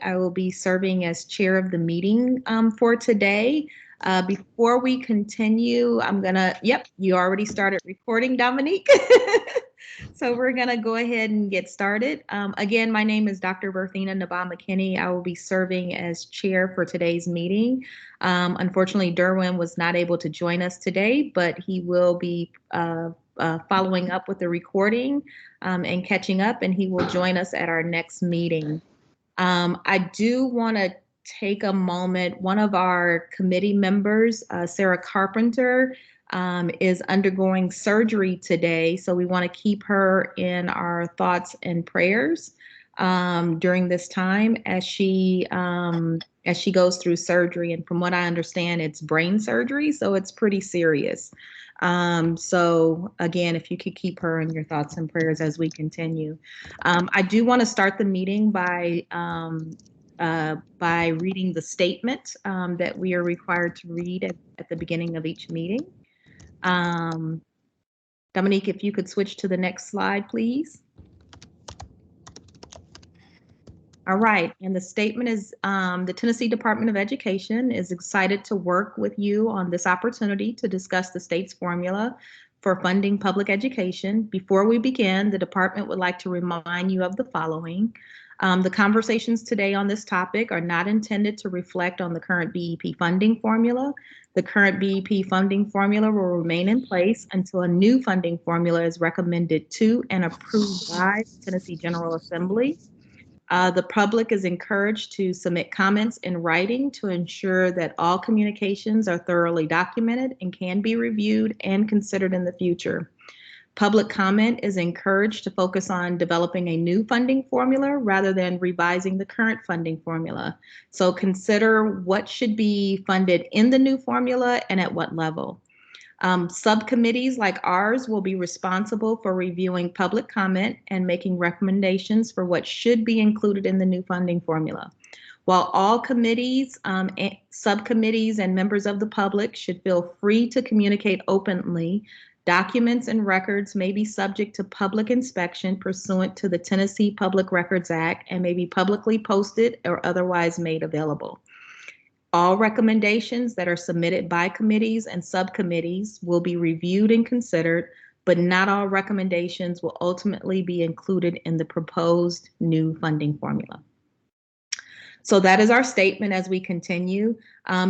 I will be serving as chair of the meeting for today. Before we continue, yep, you already started recording, Dominique. So we're gonna go ahead and get started. Again, my name is Dr. Berthina Nabaa-McKinney. I will be serving as chair for today's meeting. Unfortunately, Derwin was not able to join us today, but he will be following up with the recording and catching up, and he will join us at our next meeting. I do want to take a moment. One of our committee members, Sarah Carpenter, is undergoing surgery today, so we want to keep her in our thoughts and prayers during this time as she goes through surgery. And from what I understand, it's brain surgery, so it's pretty serious. So again, if you could keep her in your thoughts and prayers as we continue. I do want to start the meeting by reading the statement that we are required to read at the beginning of each meeting. Dominique, if you could switch to the next slide, please. All right, and the statement is, the Tennessee Department of Education is excited to work with you on this opportunity to discuss the state's formula for funding public education. Before we begin, the department would like to remind you of the following. The conversations today on this topic are not intended to reflect on the current BEP funding formula. The current BEP funding formula will remain in place until a new funding formula is recommended to and approved by the Tennessee General Assembly. The public is encouraged to submit comments in writing to ensure that all communications are thoroughly documented and can be reviewed and considered in the future. Public comment is encouraged to focus on developing a new funding formula rather than revising the current funding formula. So consider what should be funded in the new formula and at what level. Subcommittees like ours will be responsible for reviewing public comment and making recommendations for what should be included in the new funding formula. While all committees, subcommittees, and members of the public should feel free to communicate openly, documents and records may be subject to public inspection pursuant to the Tennessee Public Records Act and may be publicly posted or otherwise made available. All recommendations that are submitted by committees and subcommittees will be reviewed and considered, but not all recommendations will ultimately be included in the proposed new funding formula. So that is our statement as we continue.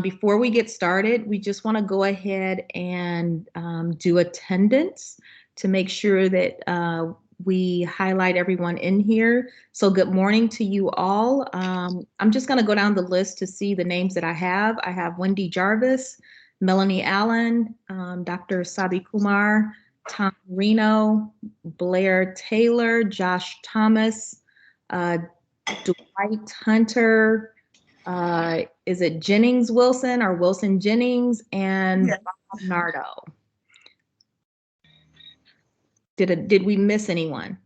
Before we get started, we just want to go ahead and do attendance to make sure that we highlight everyone in here. So good morning to you all. I'm just going to go down the list to see the names that I have. I have Wendy Jarvis, Melanie Allen, Dr. Sabi Kumar, Tom Reno, Blair Taylor, Josh Thomas, Dwight Hunter, is it Jennings Wilson or Wilson Jennings, and Bob Nardo. Did we miss anyone?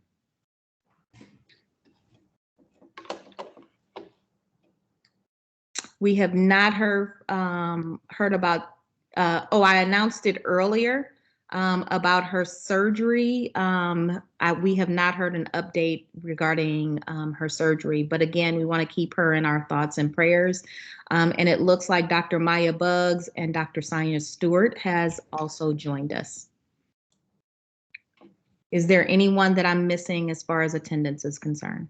We have not heard about, I announced it earlier about her surgery. We have not heard an update regarding her surgery, but again, we want to keep her in our thoughts and prayers. And it looks like Dr. Maya Buggs and Dr. Sonia Stewart has also joined us. Is there anyone that I'm missing as far as attendance is concerned?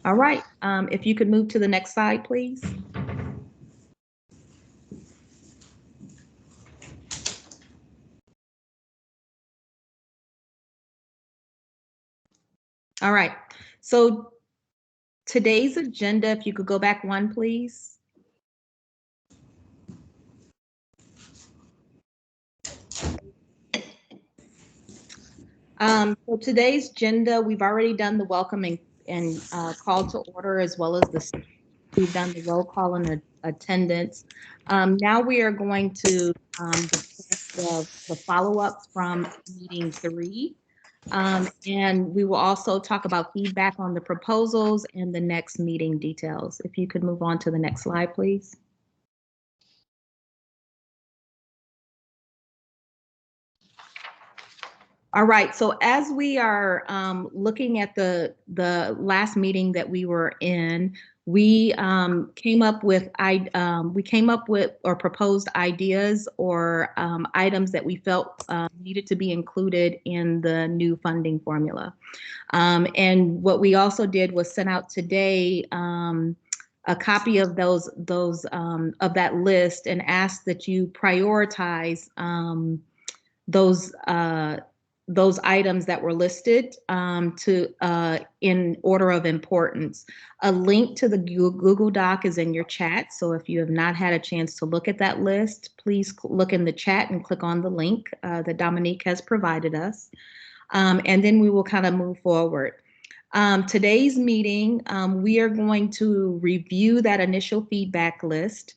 All right, if you could move to the next slide, please. All right, so today's agenda, if you could go back one, please. So today's agenda, we've already done the welcome and call to order, as well as we've done the roll call and attendance. Now we are going to discuss the follow-ups from meeting 3. And we will also talk about feedback on the proposals and the next meeting details. If you could move on to the next slide, please. All right, so as we are looking at the last meeting that we were in, we came up with or proposed ideas or items that we felt needed to be included in the new funding formula. And what we also did was send out today a copy of those of that list and ask that you prioritize those those items that were listed in order of importance. A link to the Google Doc is in your chat. So if you have not had a chance to look at that list, please look in the chat and click on the link that Dominique has provided us. And then we will kind of move forward. Today's meeting, we are going to review that initial feedback list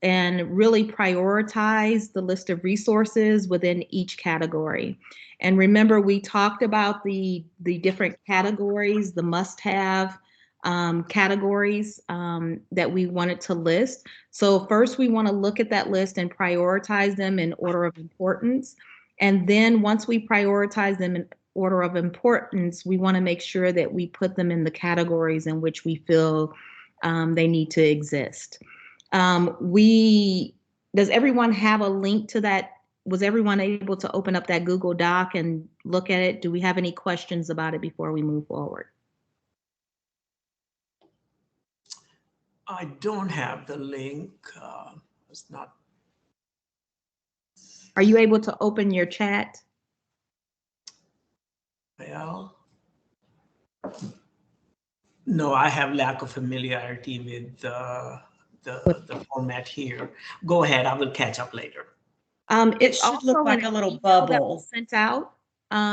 and really prioritize the list of resources within each category. And remember, we talked about the different categories, the must-have categories that we wanted to list. So first, we want to look at that list and prioritize them in order of importance. And then once we prioritize them in order of importance, we want to make sure that we put them in the categories in which we feel they need to exist. Does everyone have a link to that? Was everyone able to open up that Google Doc and look at it? Do we have any questions about it before we move forward? I don't have the link. It's not. Are you able to open your chat? Well, no, I have lack of familiarity with the format here. Go ahead, I will catch up later. It should look like a little bubble that was sent out.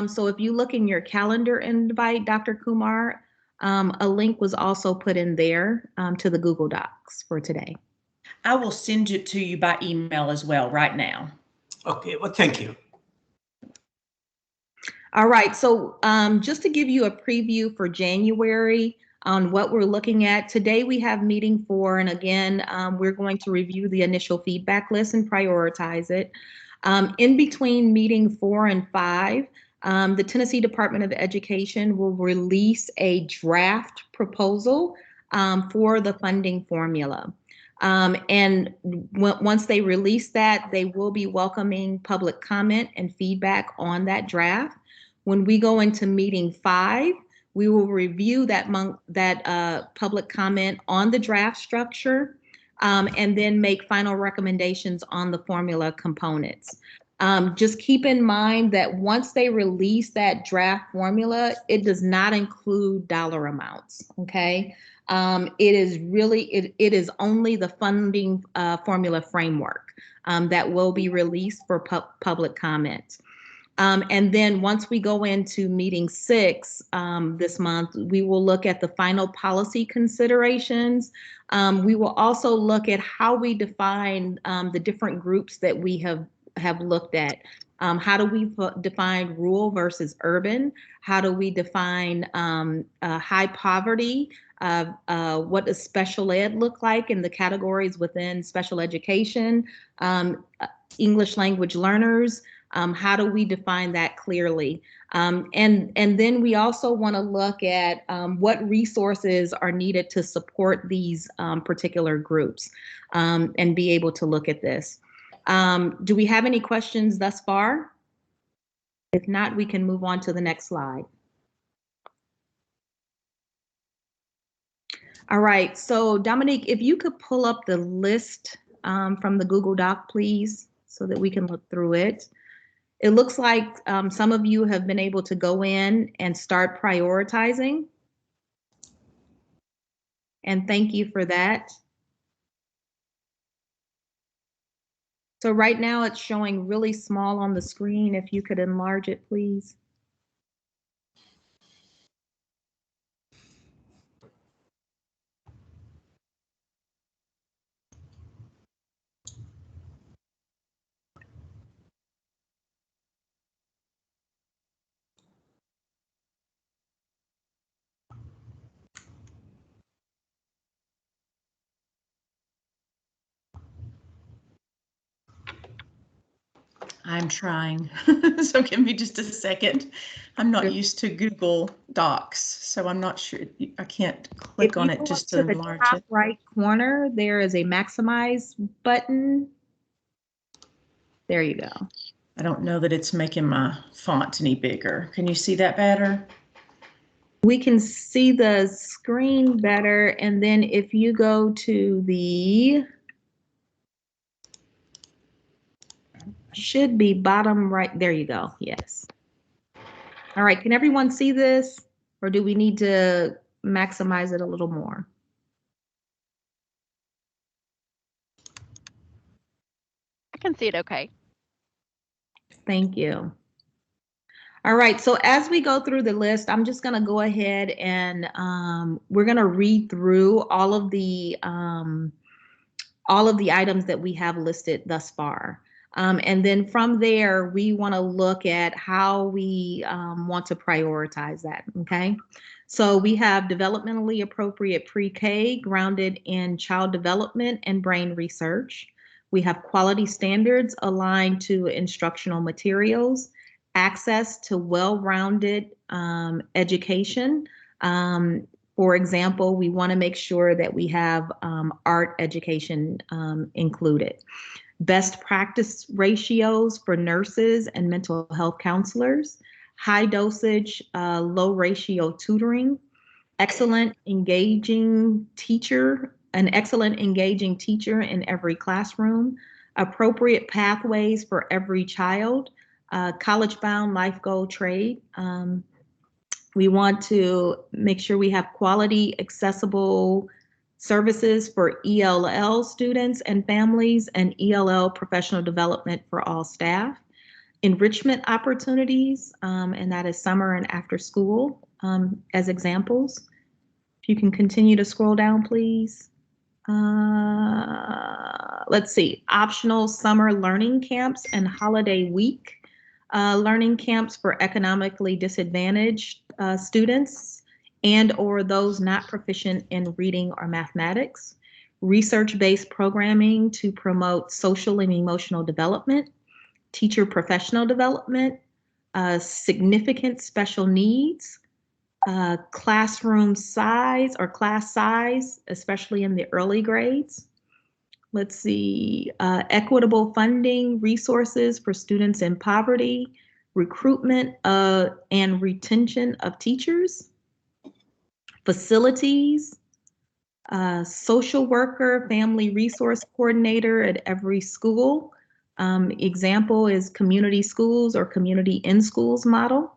So if you look in your calendar invite, Dr. Kumar, a link was also put in there to the Google Docs for today. I will send it to you by email as well right now. Okay, well, thank you. All right, so just to give you a preview for January on what we're looking at, today we have meeting 4, and again, we're going to review the initial feedback list and prioritize it. In between meeting 4 and 5, the Tennessee Department of Education will release a draft proposal for the funding formula. And once they release that, they will be welcoming public comment and feedback on that draft. When we go into meeting 5, we will review that public comment on the draft structure and then make final recommendations on the formula components. Just keep in mind that once they release that draft formula, it does not include dollar amounts, okay? It is only the funding formula framework that will be released for public comment. And then once we go into meeting 6 this month, we will look at the final policy considerations. We will also look at how we define the different groups that we have looked at. How do we define rural versus urban? How do we define high poverty? What does special ed look like in the categories within special education? English language learners? How do we define that clearly? And then we also want to look at what resources are needed to support these particular groups and be able to look at this. Do we have any questions thus far? If not, we can move on to the next slide. All right, so Dominique, if you could pull up the list from the Google Doc, please, so that we can look through it. It looks like some of you have been able to go in and start prioritizing. And thank you for that. So right now it's showing really small on the screen. If you could enlarge it, please. I'm trying. So give me just a second. I'm not Sure. used to Google Docs, so I'm not sure. I can't If click on you it go just up to to the enlarge top it. right corner, there is a maximize button. There you go. I don't know that it's making my font any bigger. Can you see that better? We can see the screen better, and then if you go to the, should be bottom right, there you go, yes. All right, can everyone see this, or do we need to maximize it a little more? I can see it okay. Thank you. All right, so as we go through the list, I'm just going to go ahead and we're going to read through all of the items that we have listed thus far. And then from there, we want to look at how we want to prioritize that, okay? So we have developmentally appropriate pre-K grounded in child development and brain research. We have quality standards aligned to instructional materials, access to well-rounded education. For example, we want to make sure that we have art education included. Best practice ratios for nurses and mental health counselors, high dosage, low ratio tutoring, an excellent engaging teacher in every classroom, appropriate pathways for every child, college-bound life goal trade. We want to make sure we have quality, accessible services for ELL students and families, and ELL professional development for all staff. Enrichment opportunities, and that is summer and after school as examples. If you can continue to scroll down, please. Let's see, optional summer learning camps and holiday week learning camps for economically disadvantaged students and or those not proficient in reading or mathematics. Research-based programming to promote social and emotional development, teacher professional development, significant special needs, classroom size or class size, especially in the early grades. Let's see, equitable funding resources for students in poverty, recruitment and retention of teachers, facilities, social worker, family resource coordinator at every school. Example is community schools or community in schools model.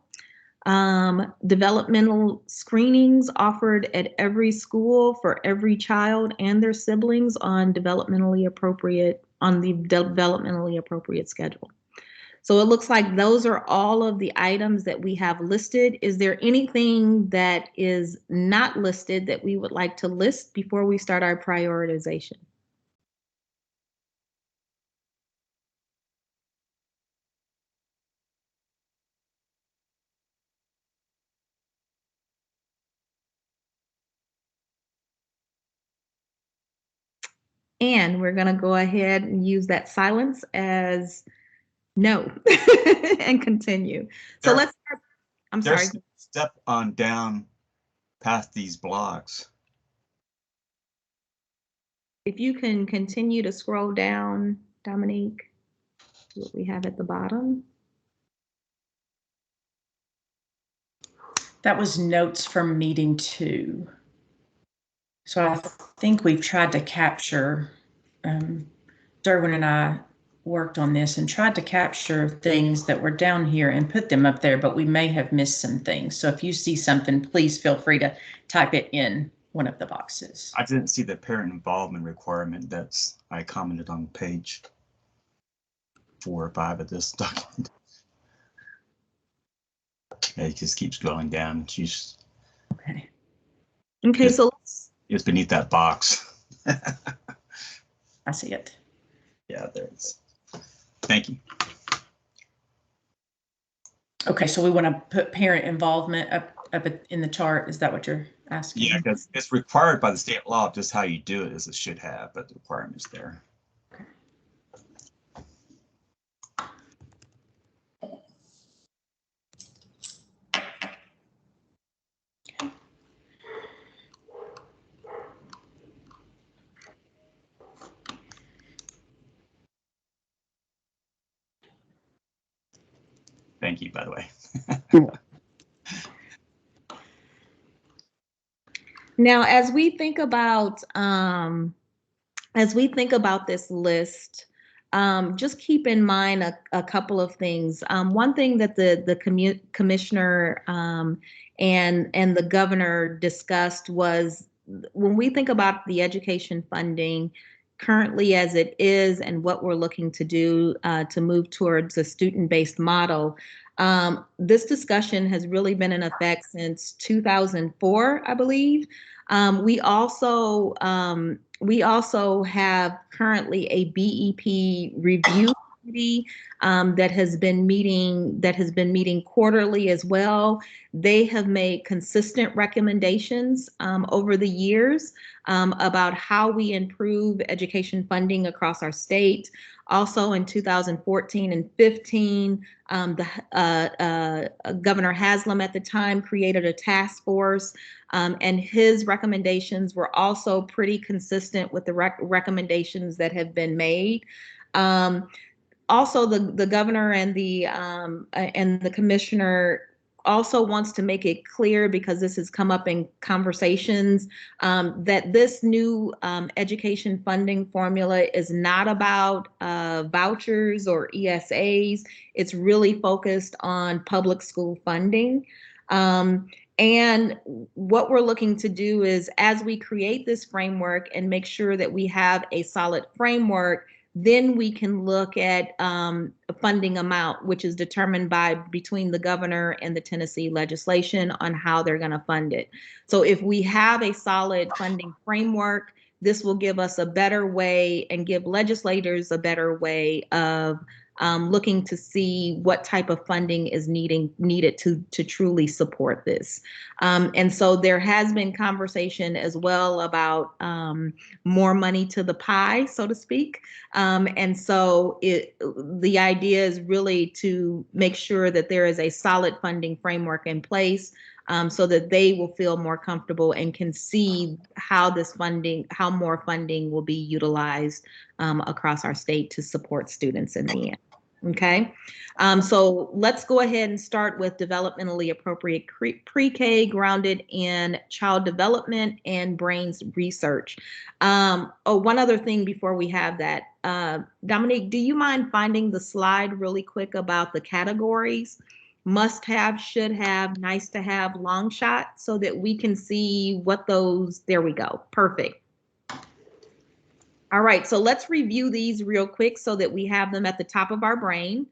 Developmental screenings offered at every school for every child and their siblings on the developmentally appropriate schedule. So it looks like those are all of the items that we have listed. Is there anything that is not listed that we would like to list before we start our prioritization? And we're going to go ahead and use that silence as no and continue. So let's start. I'm sorry. Step on down past these blocks. If you can continue to scroll down, Dominique, to what we have at the bottom. That was notes from meeting 2. So I think we've tried to capture, Derwin and I worked on this and tried to capture things that were down here and put them up there, but we may have missed some things. So if you see something, please feel free to type it in one of the boxes. I didn't see the parent involvement requirement I commented on page 4 or 5 of this document. It just keeps going down. Okay. Okay, so it's beneath that box. I see it. Yeah, there it is. Thank you. Okay, so we want to put parent involvement up in the chart. Is that what you're asking? Yeah, because it's required by the state law. Just how you do it is it should have, but the requirement's there. Thank you, by the way. Now, as we think about this list, just keep in mind a couple of things. One thing that the commissioner and the governor discussed was, when we think about the education funding currently as it is and what we're looking to do to move towards a student-based model, this discussion has really been in effect since 2004, I believe. We also have currently a BEP review committee that has been meeting quarterly as well. They have made consistent recommendations over the years about how we improve education funding across our state. Also in 2014 and 15, Governor Haslam at the time created a task force, and his recommendations were also pretty consistent with the recommendations that have been made. Also, the governor and the commissioner also wants to make it clear, because this has come up in conversations, that this new education funding formula is not about vouchers or ESAs. It's really focused on public school funding. And what we're looking to do is, as we create this framework and make sure that we have a solid framework, then we can look at a funding amount, which is determined between the governor and the Tennessee legislation on how they're going to fund it. So if we have a solid funding framework, this will give us a better way and give legislators a better way of looking to see what type of funding is needed to truly support this. And so there has been conversation as well about more money to the pie, so to speak. And so the idea is really to make sure that there is a solid funding framework in place, so that they will feel more comfortable and can see how more funding will be utilized across our state to support students in the end. Okay, so let's go ahead and start with developmentally appropriate pre-K grounded in child development and brains research. Oh, one other thing before we have that, Dominique, do you mind finding the slide really quick about the categories? Must have, should have, nice to have, long shot, so that we can see what those, there we go, perfect. All right, so let's review these real quick so that we have them at the top of our brain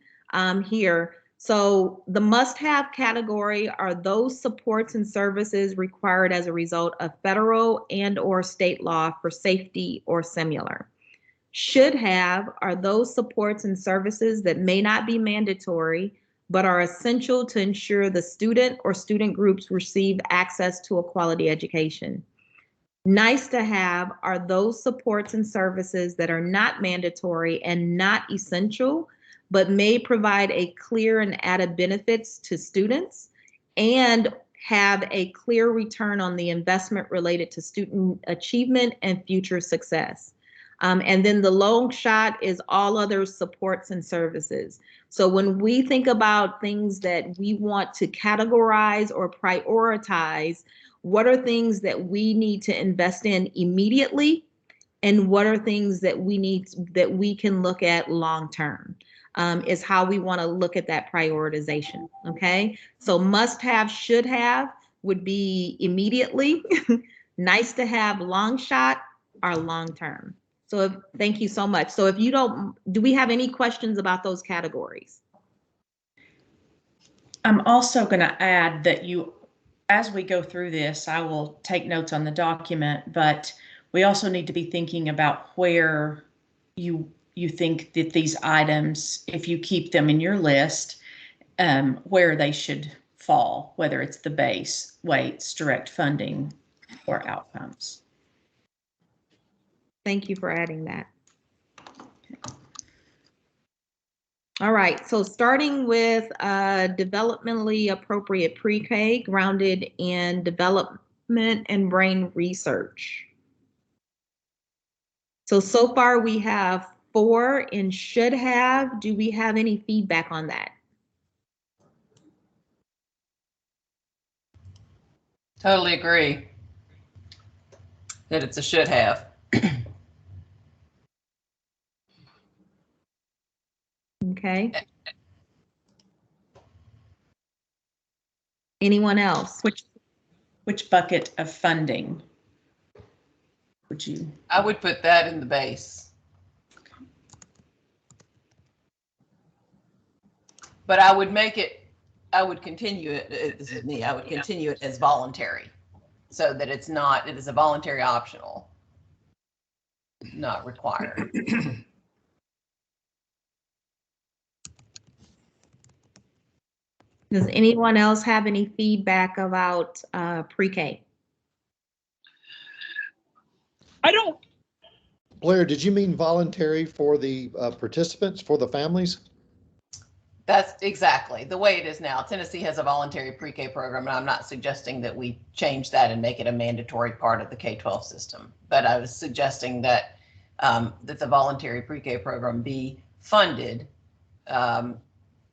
here. So the must-have category are those supports and services required as a result of federal and/or state law for safety or similar. Should have are those supports and services that may not be mandatory, but are essential to ensure the student or student groups receive access to a quality education. Nice to have are those supports and services that are not mandatory and not essential, but may provide a clear and added benefits to students and have a clear return on the investment related to student achievement and future success. And then the long shot is all other supports and services. So when we think about things that we want to categorize or prioritize, what are things that we need to invest in immediately, and what are things that we can look at long term, is how we want to look at that prioritization. Okay, so must have, should have would be immediately. Nice to have, long shot, are long term. So thank you so much. So if you don't, do we have any questions about those categories? I'm also going to add that as we go through this, I will take notes on the document, but we also need to be thinking about where you think that these items, if you keep them in your list, where they should fall, whether it's the base, weights, direct funding, or outcomes. Thank you for adding that. All right, so starting with developmentally appropriate pre-K grounded in development and brain research. So far we have 4 in should have. Do we have any feedback on that? Totally agree that it's a should have. Okay. Anyone else? Which bucket of funding would you? I would put that in the base. But I would continue it, I would continue it as voluntary so that it is a voluntary optional, not required. Does anyone else have any feedback about pre-K? I don't. Blair, did you mean voluntary for the participants, for the families? That's exactly the way it is now. Tennessee has a voluntary pre-K program, and I'm not suggesting that we change that and make it a mandatory part of the K-12 system. But I was suggesting that that the voluntary pre-K program be funded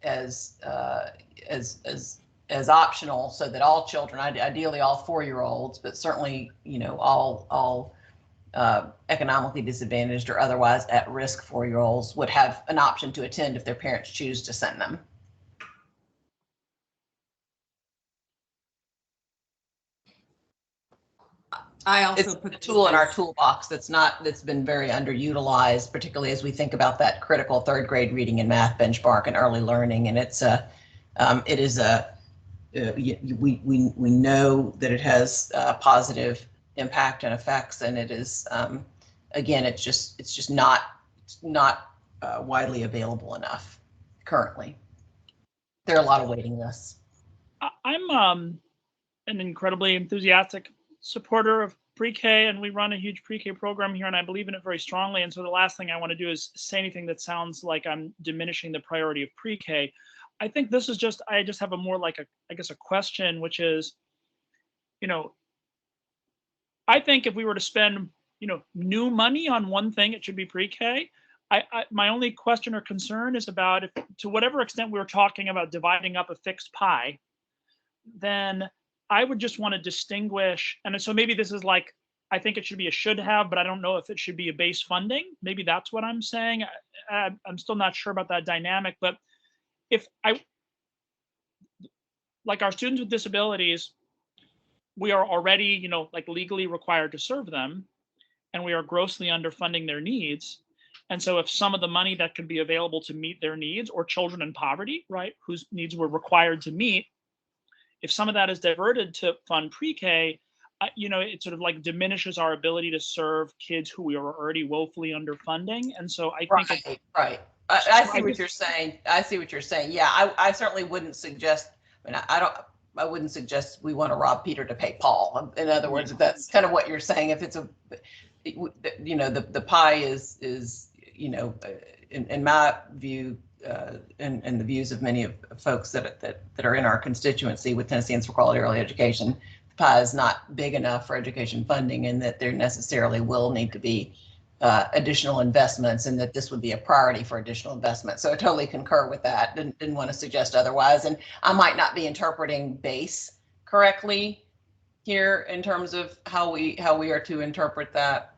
as optional, so that all children, ideally all 4-year-olds, but certainly all economically disadvantaged or otherwise at risk 4-year-olds would have an option to attend if their parents choose to send them. I also It's put a tool in our toolbox that's been very underutilized, particularly as we think about that critical 3rd grade reading and math benchmark and early learning. And we know that it has positive impact and effects, and it is again, it's just not widely available enough currently. There are a lot of waiting lists. I'm an incredibly enthusiastic supporter of pre-K, and we run a huge pre-K program here, and I believe in it very strongly. And so the last thing I want to do is say anything that sounds like I'm diminishing the priority of pre-K. I think this is just, I just have a more like a question, which is, I think if we were to spend, new money on one thing, it should be pre-K. My only question or concern is about if, to whatever extent we were talking about dividing up a fixed pie, then I would just want to distinguish. And so maybe this is like, I think it should be a should have, but I don't know if it should be a base funding. Maybe that's what I'm saying. I'm still not sure about that dynamic, but if like our students with disabilities, we are already, like legally required to serve them, and we are grossly underfunding their needs. And so if some of the money that could be available to meet their needs, or children in poverty, right, whose needs we're required to meet, if some of that is diverted to fund pre-K, it sort of like diminishes our ability to serve kids who we are already woefully underfunding. And so I think right. I see what you're saying. I see what you're saying. Yeah, I certainly wouldn't suggest. I mean, I wouldn't suggest we want to rob Peter to pay Paul. In other words, if that's kind of what you're saying, if it's the pie is in my view, and the views of many of folks that are in our constituency with Tennesseans for Quality Early Education, the pie is not big enough for education funding, and that there necessarily will need to be additional investments, and that this would be a priority for additional investment. So I totally concur with that. Didn't want to suggest otherwise. And I might not be interpreting base correctly here in terms of how we are to interpret that.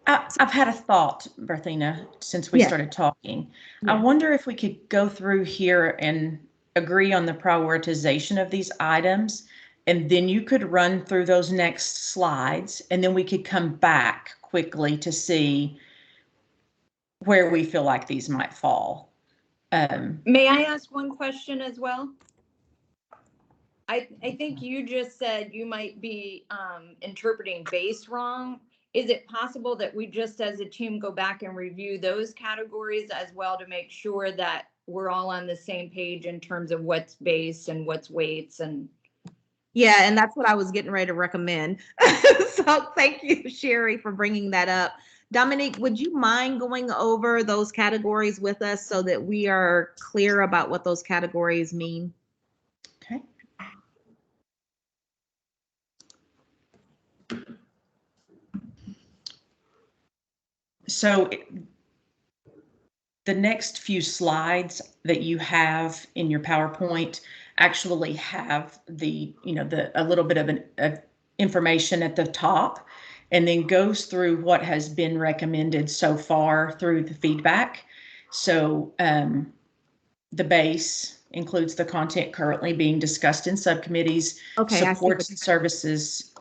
I've had a thought, Berthina, since we started talking. Yeah. I wonder if we could go through here and agree on the prioritization of these items, and then you could run through those next slides, and then we could come back quickly to see where we feel like these might fall. May I ask one question as well? I think you just said you might be interpreting base wrong. Is it possible that we just as a team go back and review those categories as well to make sure that we're all on the same page in terms of what's base and what's weights? And Yeah, and that's what I was getting ready to recommend. So thank you, Sherry, for bringing that up. Dominique, would you mind going over those categories with us so that we are clear about what those categories mean? Okay. So the next few slides that you have in your PowerPoint, actually have the, a little bit of information at the top, and then goes through what has been recommended so far through the feedback. So the base includes the content currently being discussed in subcommittees, Okay, I see supports what- and services.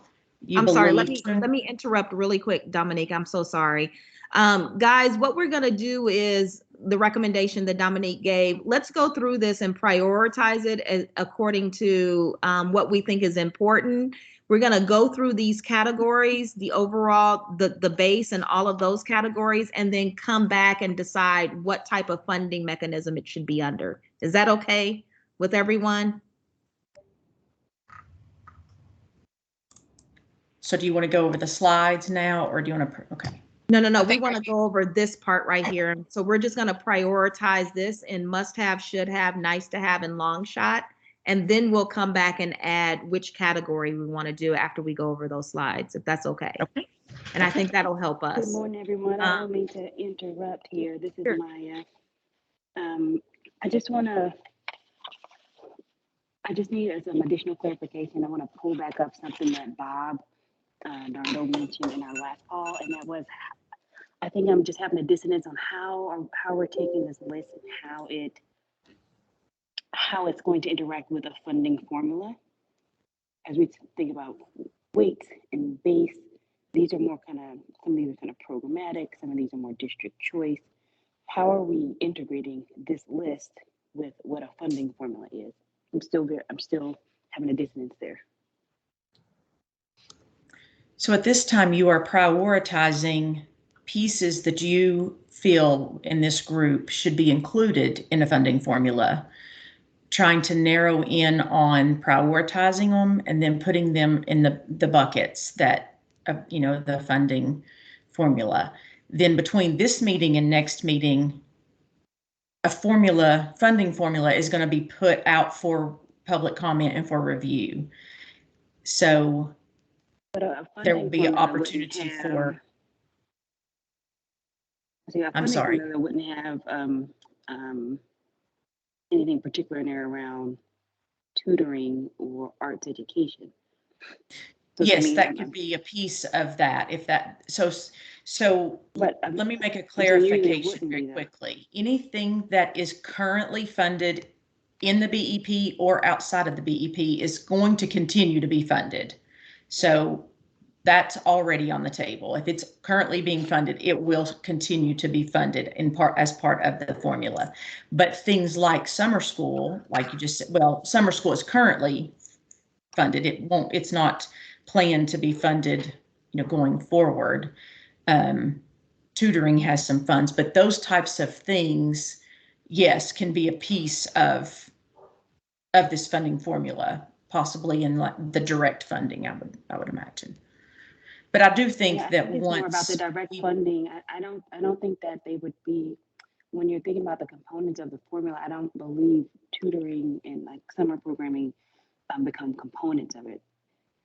I'm sorry, let me interrupt really quick, Dominique. I'm so sorry. Guys, what we're gonna do is the recommendation that Dominique gave. Let's go through this and prioritize it according to what we think is important. We're gonna go through these categories, the overall, the base and all of those categories, and then come back and decide what type of funding mechanism it should be under. Is that okay with everyone? So do you want to go over the slides now, or do you want to, okay. No, we want to go over this part right here. So we're just going to prioritize this in must have, should have, nice to have, and long shot. And then we'll come back and add which category we want to do after we go over those slides, if that's okay. Okay. And I think that'll help us. Good morning, everyone. I don't mean to interrupt here. This is Sure. Maya. I just need some additional clarification. I want to pull back up something that Bob Darno mentioned in our last call, and that was, I think I'm just having a dissonance on how we're taking this list and how it's going to interact with a funding formula. As we think about weights and base, these are more some of these are kind of programmatic, some of these are more district choice. How are we integrating this list with what a funding formula is? I'm still having a dissonance there. So at this time, you are prioritizing pieces that you feel in this group should be included in a funding formula, trying to narrow in on prioritizing them and then putting them in the buckets that, the funding formula. Then between this meeting and next meeting, a funding formula is going to be put out for public comment and for review. So there will be an opportunity for. I'm sorry. Formula wouldn't have anything particular in there around tutoring or arts education. So yes, that could be a piece of that. If that so. But let me make a clarification very quickly. Anything that is currently funded in the BEP or outside of the BEP is going to continue to be funded. So that's already on the table. If it's currently being funded, it will continue to be funded as part of the formula. But things like summer school, like you just said, well, summer school is currently funded. It's not planned to be funded, going forward. Tutoring has some funds, but those types of things, yes, can be a piece of this funding formula, possibly in like the direct funding, I would imagine. But I do think that once more about the direct funding, I don't think that they would be, when you're thinking about the components of the formula, I don't believe tutoring and like summer programming become components of it.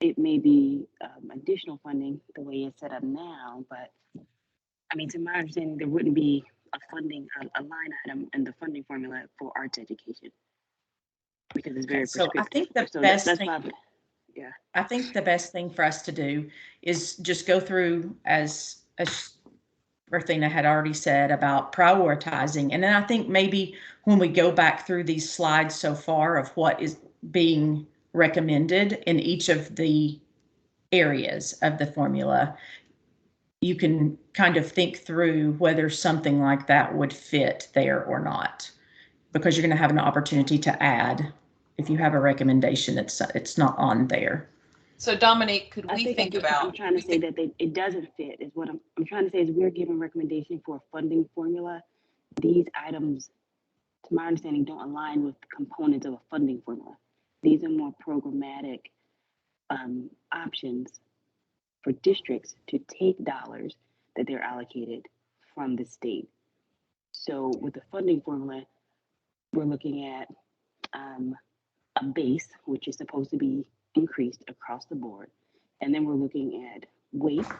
It may be additional funding the way it's set up now, but I mean, to my understanding, there wouldn't be a line item in the funding formula for arts education because it's very prescriptive. So I think the best thing. Yeah, I think the best thing for us to do is just go through, as Berthina had already said, about prioritizing. And then I think maybe when we go back through these slides so far of what is being recommended in each of the areas of the formula, you can kind of think through whether something like that would fit there or not, because you're going to have an opportunity to add if you have a recommendation that's it's not on there. So Dominique, could we think about? I'm trying to say that it doesn't fit. Is what I'm trying to say is we're giving recommendation for a funding formula. These items, to my understanding, don't align with the components of a funding formula. These are more programmatic options for districts to take dollars that they're allocated from the state. So with the funding formula, we're looking at a base, which is supposed to be increased across the board. And then we're looking at weights,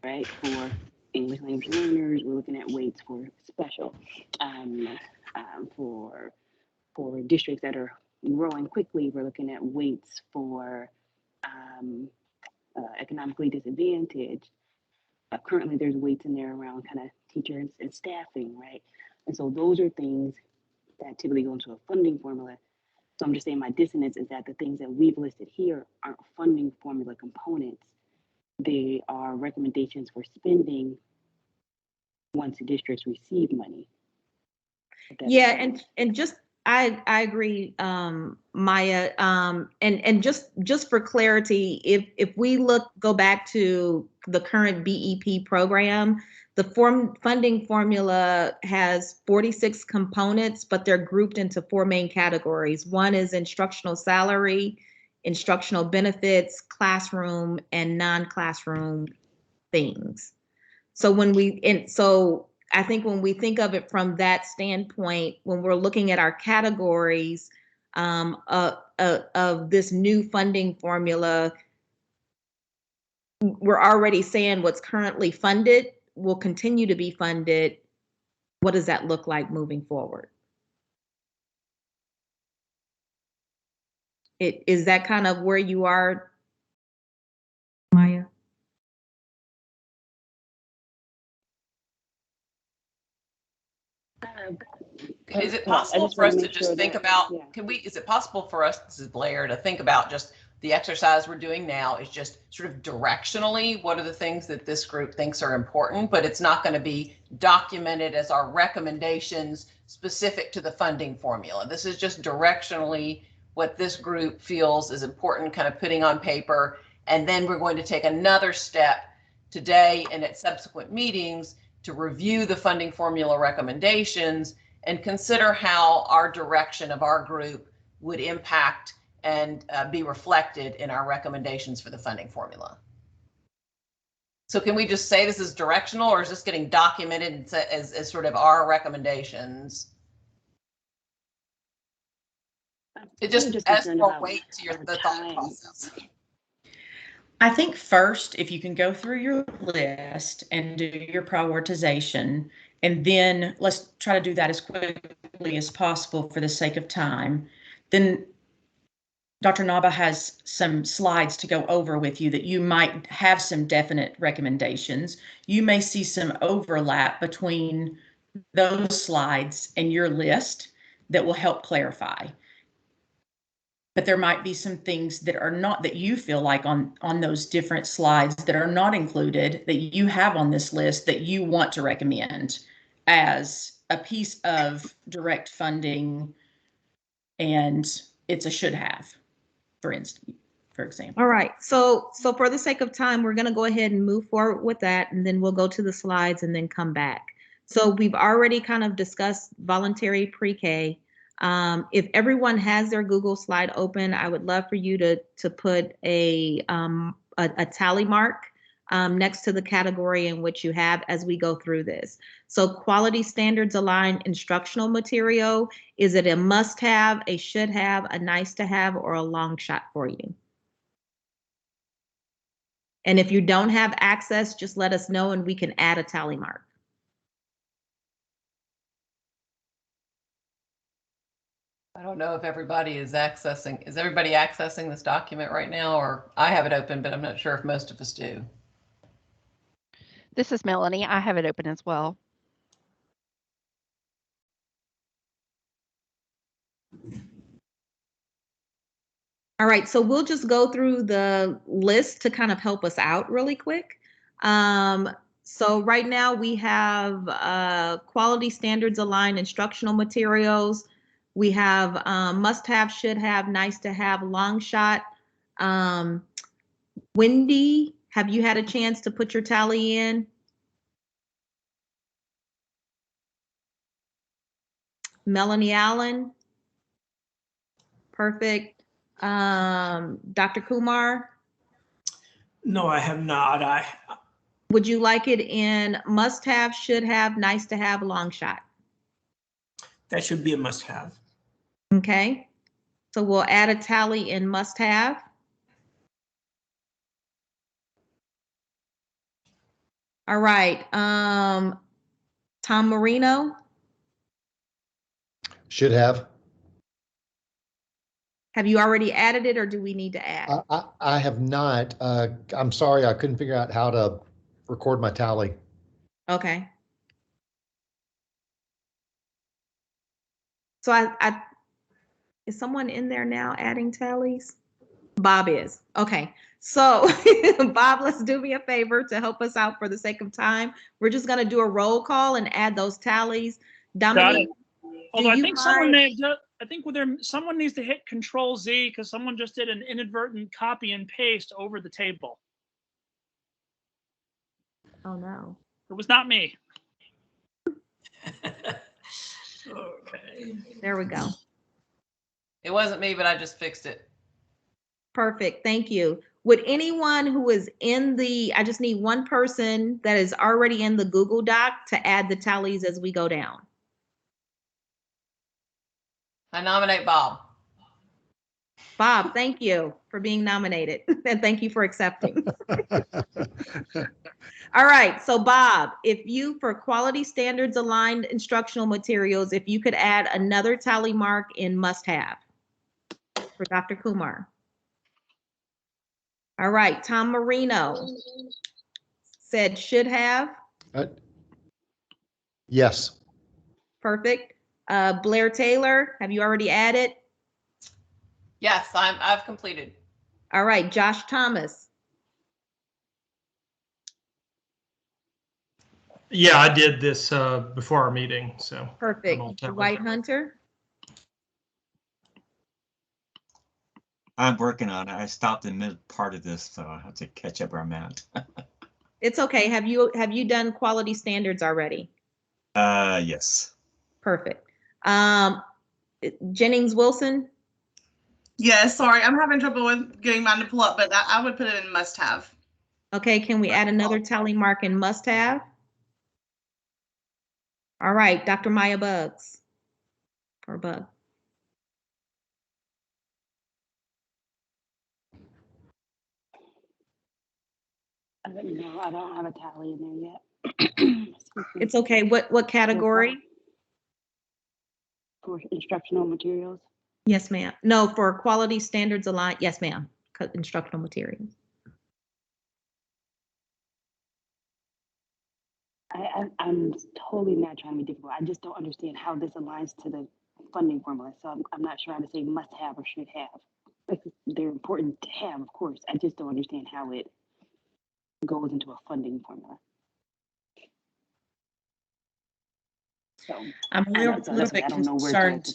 right, for English language learners. We're looking at weights for special, for districts that are growing quickly, we're looking at weights for economically disadvantaged. Currently, there's weights in there around kind of teachers and staffing, right? And so those are things that typically go into a funding formula. So I'm just saying my dissonance is that the things that we've listed here aren't funding formula components. They are recommendations for spending once the districts receive money. Yeah, and just I agree, Maya. And just for clarity, if we go back to the current BEP program, the funding formula has 46 components, but they're grouped into 4 main categories. One is instructional salary, instructional benefits, classroom, and non-classroom things. So I think when we think of it from that standpoint, when we're looking at our categories of this new funding formula, we're already saying what's currently funded will continue to be funded. What does that look like moving forward? Is that kind of where you are, Maya? Is it possible for us to just think about, is it possible for us, this is Blair, to think about just the exercise we're doing now is just sort of directionally, what are the things that this group thinks are important, but it's not going to be documented as our recommendations specific to the funding formula. This is just directionally what this group feels is important, kind of putting on paper. And then we're going to take another step today and at subsequent meetings to review the funding formula recommendations and consider how our direction of our group would impact and be reflected in our recommendations for the funding formula. So can we just say this is directional, or is this getting documented as sort of our recommendations? It just adds more weight to the thought process. I think first, if you can go through your list and do your prioritization, and then let's try to do that as quickly as possible for the sake of time, then Dr. Naba has some slides to go over with you that you might have some definite recommendations. You may see some overlap between those slides and your list that will help clarify. But there might be some things that are not, that you feel like on those different slides that are not included, that you have on this list that you want to recommend as a piece of direct funding, and it's a should have, for instance, for example. All right, so for the sake of time, we're going to go ahead and move forward with that, and then we'll go to the slides and then come back. So we've already kind of discussed voluntary pre-K. If everyone has their Google slide open, I would love for you to put a tally mark next to the category in which you have as we go through this. So quality standards aligned instructional material, is it a must-have, a should-have, a nice-to-have, or a long shot for you? And if you don't have access, just let us know and we can add a tally mark. I don't know if everybody is everybody accessing this document right now, or I have it open, but I'm not sure if most of us do. This is Melanie. I have it open as well. All right, so we'll just go through the list to kind of help us out really quick. So right now we have quality standards aligned instructional materials. We have must have, should have, nice to have, long shot. Wendy, have you had a chance to put your tally in? Melanie Allen? Perfect. Dr. Kumar? No, I have not. Would you like it in must have, should have, nice to have, long shot? That should be a must have. Okay. So we'll add a tally in must have. All right. Tom Marino? Should have. Have you already added it or do we need to add? I have not. I'm sorry, I couldn't figure out how to record my tally. Okay. So is someone in there now adding tallies? Bob is. Okay. So Bob, let's do me a favor to help us out for the sake of time. We're just going to do a roll call and add those tallies. Dominique, Although I you think someone mind- may have done, I think someone needs to hit Control Z because someone just did an inadvertent copy and paste over the table. Oh no. It was not me. Okay. There we go. It wasn't me, but I just fixed it. Perfect. Thank you. Would anyone who is in I just need one person that is already in the Google Doc to add the tallies as we go down. I nominate Bob. Bob, thank you for being nominated and thank you for accepting. All right, so Bob, if you, for quality standards aligned instructional materials, if you could add another tally mark in must have for Dr. Kumar. All right, Tom Marino said should have. Yes. Perfect. Blair Taylor, have you already added? Yes, I've completed. All right, Josh Thomas. Yeah, I did this before our meeting, so. Perfect. I'm all Dwight Hunter. I'm working on it. I stopped in mid part of this, so I have to catch up where I'm at. It's okay. Have you done quality standards already? Yes. Perfect. Jennings Wilson. Yes, sorry, I'm having trouble with getting mine to pull up, but I would put it in must have. Okay, can we add another tally mark in must have? All right, Dr. Maya Bugs. Or Bug. No, I don't have a tally in there yet. It's okay. What category? For instructional materials. Yes, ma'am. No, for quality standards aligned. Yes, ma'am. Instructional materials. I'm totally not trying to be difficult. I just don't understand how this aligns to the funding formula. So I'm not sure how to say must have or should have. Like, they're important to have, of course. I just don't understand how it goes into a funding formula. So I'm a little bit concerned.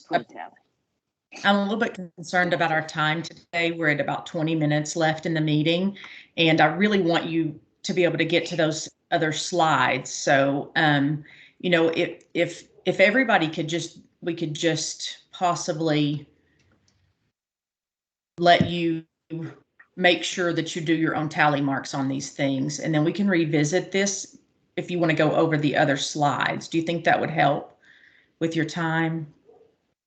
I'm a little bit concerned about our time today. We're at about 20 minutes left in the meeting, and I really want you to be able to get to those other slides. So, you know, if everybody we could just possibly let you make sure that you do your own tally marks on these things, and then we can revisit this if you want to go over the other slides. Do you think that would help with your time,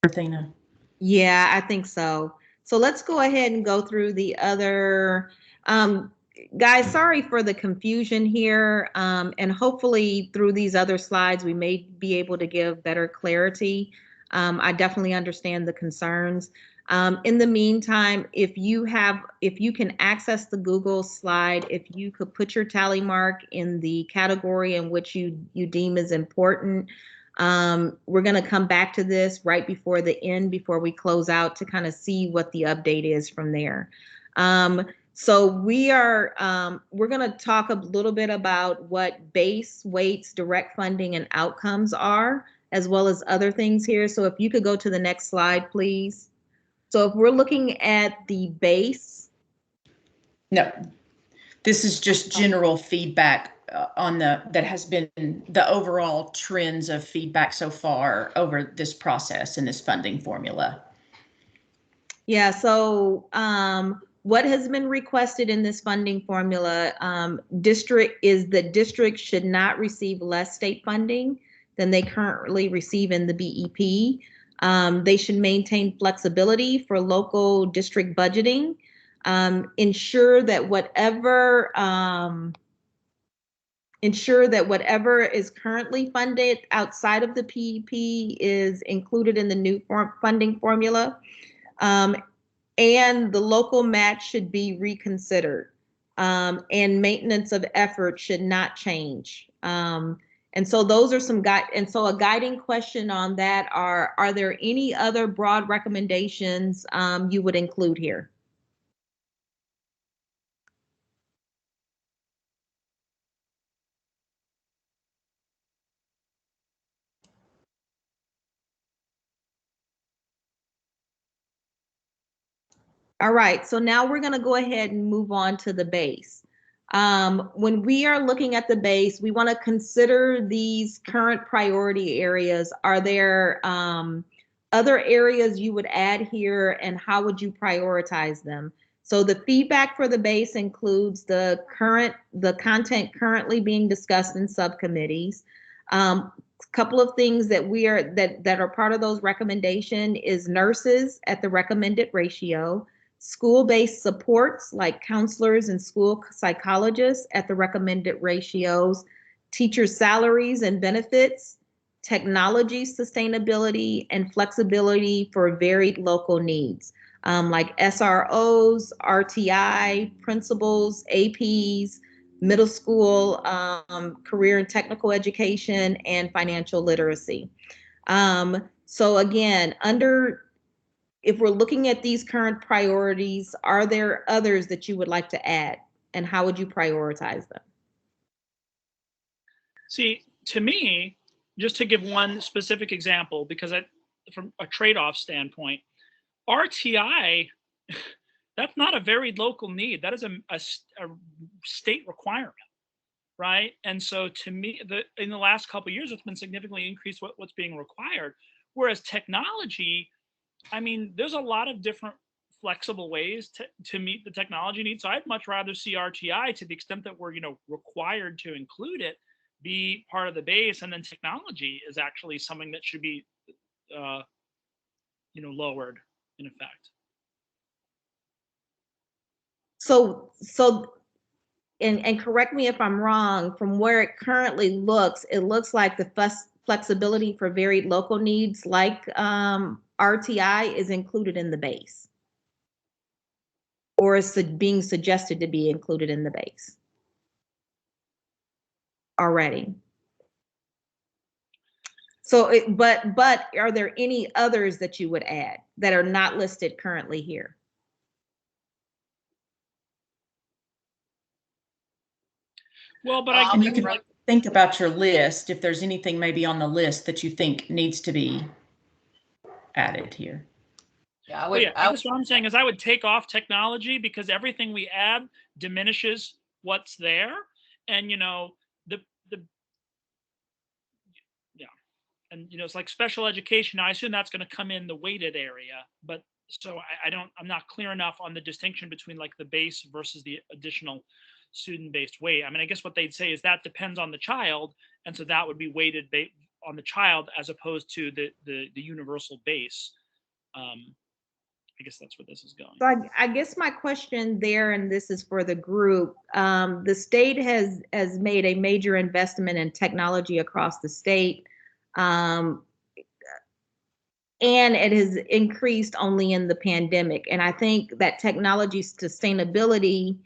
Athena? Yeah, I think so. So let's go ahead and go through the other, guys, sorry for the confusion here. And hopefully through these other slides, we may be able to give better clarity. I definitely understand the concerns. In the meantime, if you can access the Google slide, if you could put your tally mark in the category in which you deem is important. We're going to come back to this right before the end, before we close out, to kind of see what the update is from there. So we're going to talk a little bit about what base, weights, direct funding, and outcomes are, as well as other things here. So if you could go to the next slide, please. So if we're looking at the base. No, this is just general feedback that has been the overall trends of feedback so far over this process and this funding formula. Yeah, so what has been requested in this funding formula, district should not receive less state funding than they currently receive in the BEP. They should maintain flexibility for local district budgeting, ensure that whatever is currently funded outside of the PEP is included in the new funding formula. and the local match should be reconsidered. And maintenance of effort should not change. And so those are some and so a guiding question on that are there any other broad recommendations you would include here? All right, so now we're going to go ahead and move on to the base. When we are looking at the base, we want to consider these current priority areas. Are there other areas you would add here, and how would you prioritize them? So the feedback for the base includes the content currently being discussed in subcommittees. Couple of things that that are part of those recommendation is nurses at the recommended ratio, school-based supports like counselors and school psychologists at the recommended ratios, teacher salaries and benefits, technology sustainability, and flexibility for varied local needs, like SROs, RTI, principals, APs, middle school, career and technical education, and financial literacy. So again, if we're looking at these current priorities, are there others that you would like to add, and how would you prioritize them? See, to me, just to give one specific example, because from a trade-off standpoint, RTI, that's not a very local need. That is a state requirement, right? And so to me, in the last couple of years, it's been significantly increased what's being required. Whereas technology, I mean, there's a lot of different flexible ways to meet the technology needs. So I'd much rather see RTI, to the extent that we're, required to include it, be part of the base, and then technology is actually something that should be, lowered in effect. So, and correct me if I'm wrong, from where it currently looks, it looks like the flexibility for varied local needs like RTI is included in the base, or is being suggested to be included in the base already. So, but are there any others that you would add that are not listed currently here? Well, but I can you can think about your list, if there's anything maybe on the list that you think needs to be added here. Yeah, I guess what I'm saying is I would take off technology, because everything we add diminishes what's there, and and it's like special education. I assume that's going to come in the weighted area, but so I'm not clear enough on the distinction between like the base versus the additional student-based weight. I mean, I guess what they'd say is that depends on the child, and so that would be weighted on the child as opposed to the universal base. I guess that's where this is going. So I guess my question there, and this is for the group, the state has made a major investment in technology across the state, and it has increased only in the pandemic. And I think that technology sustainability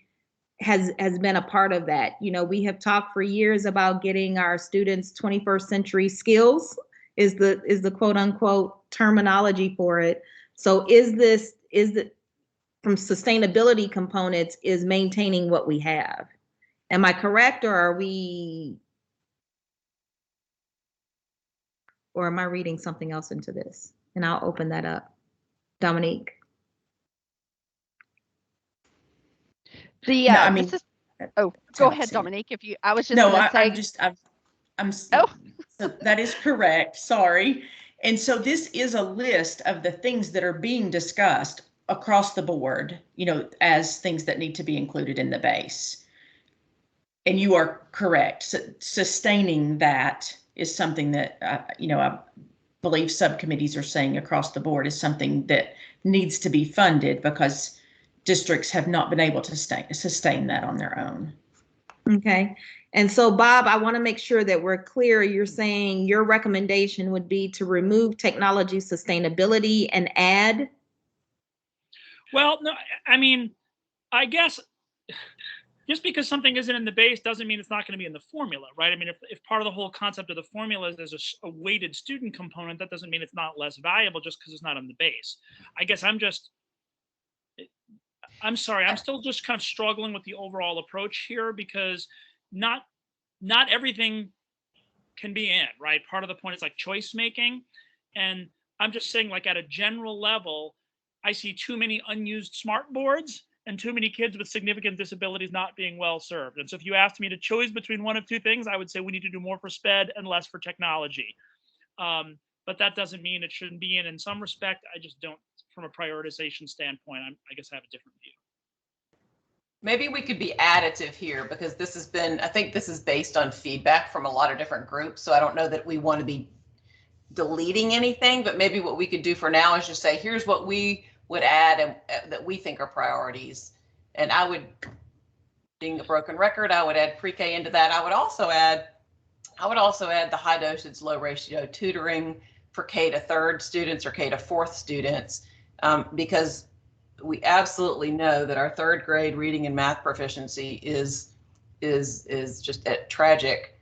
has been a part of that. We have talked for years about getting our students 21st century skills is the quote unquote terminology for it. So is it from sustainability components is maintaining what we have? Am I correct, or am I reading something else into this? And I'll open that up. Dominique. Go ahead, Dominique. If you, I was just going to say. So that is correct. Sorry. And so this is a list of the things that are being discussed across the board, as things that need to be included in the base. And you are correct. So sustaining that is something that, I believe subcommittees are saying across the board is something that needs to be funded, because districts have not been able to sustain that on their own. Okay. And so, Bob, I want to make sure that we're clear. You're saying your recommendation would be to remove technology sustainability and add? Well, no, I mean, I guess just because something isn't in the base doesn't mean it's not going to be in the formula, right? I mean, if part of the whole concept of the formula is there's a weighted student component, that doesn't mean it's not less valuable just because it's not in the base. I guess I'm sorry, I'm still just kind of struggling with the overall approach here, because not everything can be in, right? Part of the point is like choice making. And I'm just saying, like, at a general level, I see too many unused smart boards and too many kids with significant disabilities not being well served. And so if you asked me to choose between one of two things, I would say we need to do more for SPED and less for technology. But that doesn't mean it shouldn't be in some respect. I just don't, from a prioritization standpoint, I guess I have a different view. Maybe we could be additive here, because this has been, I think this is based on feedback from a lot of different groups. So I don't know that we want to be deleting anything, but maybe what we could do for now is just say, here's what we would add and that we think are priorities. And I would, being a broken record, I would add pre-K into that. I would also add the high dosage, low ratio tutoring for K to third students or K to fourth students, because we absolutely know that our third grade reading and math proficiency is just at tragic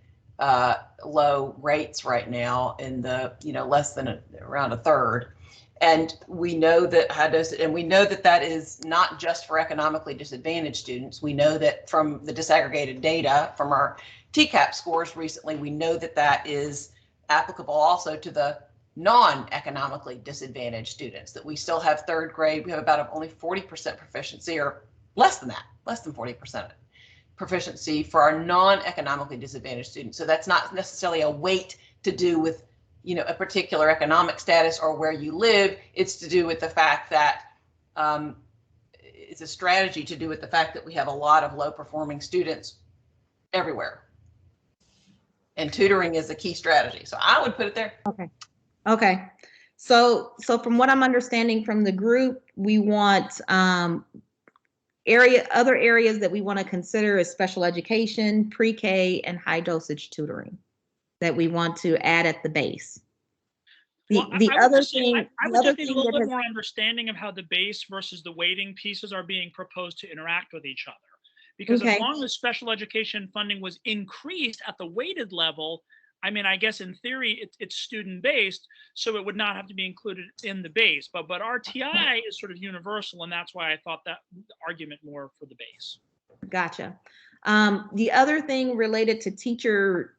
low rates right now, in the less than around a third. And we know that high dosage, and we know that that is not just for economically disadvantaged students. We know that from the disaggregated data from our TCAP scores recently, we know that that is applicable also to the non-economically disadvantaged students, that we still have third grade, we have about only 40% proficiency, or less than that, less than 40% proficiency for our non-economically disadvantaged students. So that's not necessarily a weight to do with a particular economic status or where you live. It's to do with the fact that it's a strategy to do with the fact that we have a lot of low performing students everywhere. And tutoring is a key strategy. So I would put it there. Okay. So from what I'm understanding from the group, we want other areas that we want to consider is special education, pre-K, and high dosage tutoring that we want to add at the base. I would just need a little bit more understanding of how the base versus the weighting pieces are being proposed to interact with each other. Because as long as special education funding was increased at the weighted level, I mean, I guess in theory it's student-based, so it would not have to be included in the base. But RTI is sort of universal, and that's why I thought that argument more for the base. Gotcha. The other thing related to teacher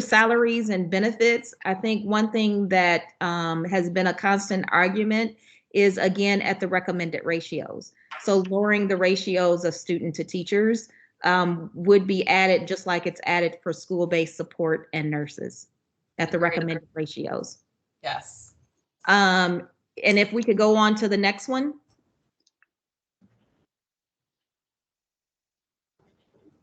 salaries and benefits, I think one thing that has been a constant argument is, again, at the recommended ratios. So lowering the ratios of student to teachers would be added, just like it's added for school-based support and nurses at the recommended ratios. Yes. And if we could go on to the next one.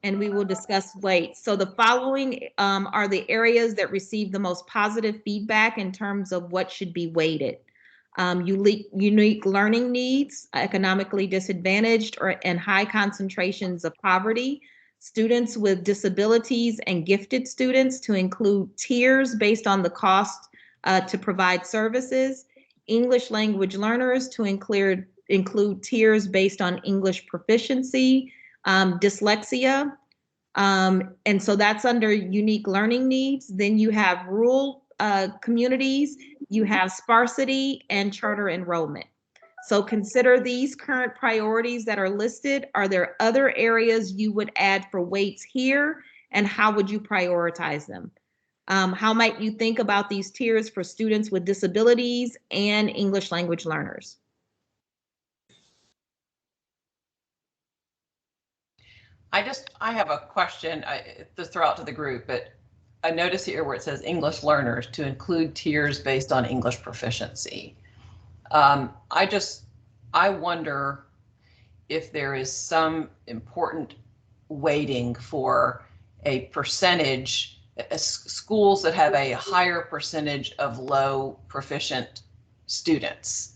And we will discuss weight. So the following are the areas that receive the most positive feedback in terms of what should be weighted. Unique learning needs, economically disadvantaged and high concentrations of poverty, students with disabilities and gifted students, to include tiers based on the cost to provide services, English language learners to include tiers based on English proficiency, dyslexia. And so that's under unique learning needs. Then you have rural communities, you have sparsity, and charter enrollment. So consider these current priorities that are listed. Are there other areas you would add for weights here, and how would you prioritize them? How might you think about these tiers for students with disabilities and English language learners? I have a question to throw out to the group, but I notice here where it says English learners to include tiers based on English proficiency. I wonder if there is some important weighting for a percentage, schools that have a higher percentage of low proficient students,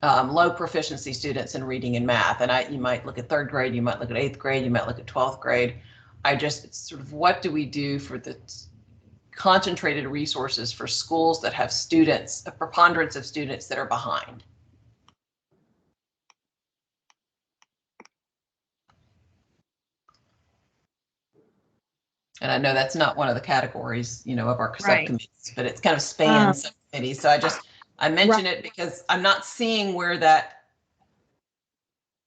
low proficiency students in reading and math. And you might look at third grade, you might look at 8th grade, you might look at 12th grade. It's sort of, what do we do for the concentrated resources for schools that have students, a preponderance of students that are behind. And I know that's not one of the categories, you know, of our subcommittees, but it's kind of spans subcommittees. So I mention it because I'm not seeing where that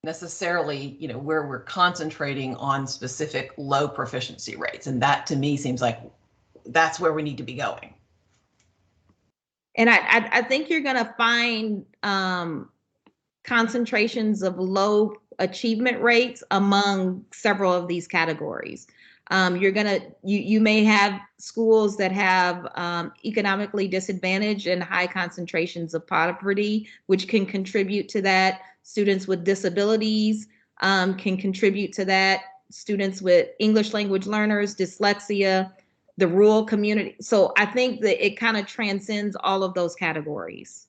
necessarily, you know, where we're concentrating on specific low proficiency rates. And that to me seems like that's where we need to be going. And I think you're going to find concentrations of low achievement rates among several of these categories. You may have schools that have economically disadvantaged and high concentrations of poverty, which can contribute to that. Students with disabilities can contribute to that. Students with English language learners, dyslexia, the rural community. So I think that it kind of transcends all of those categories.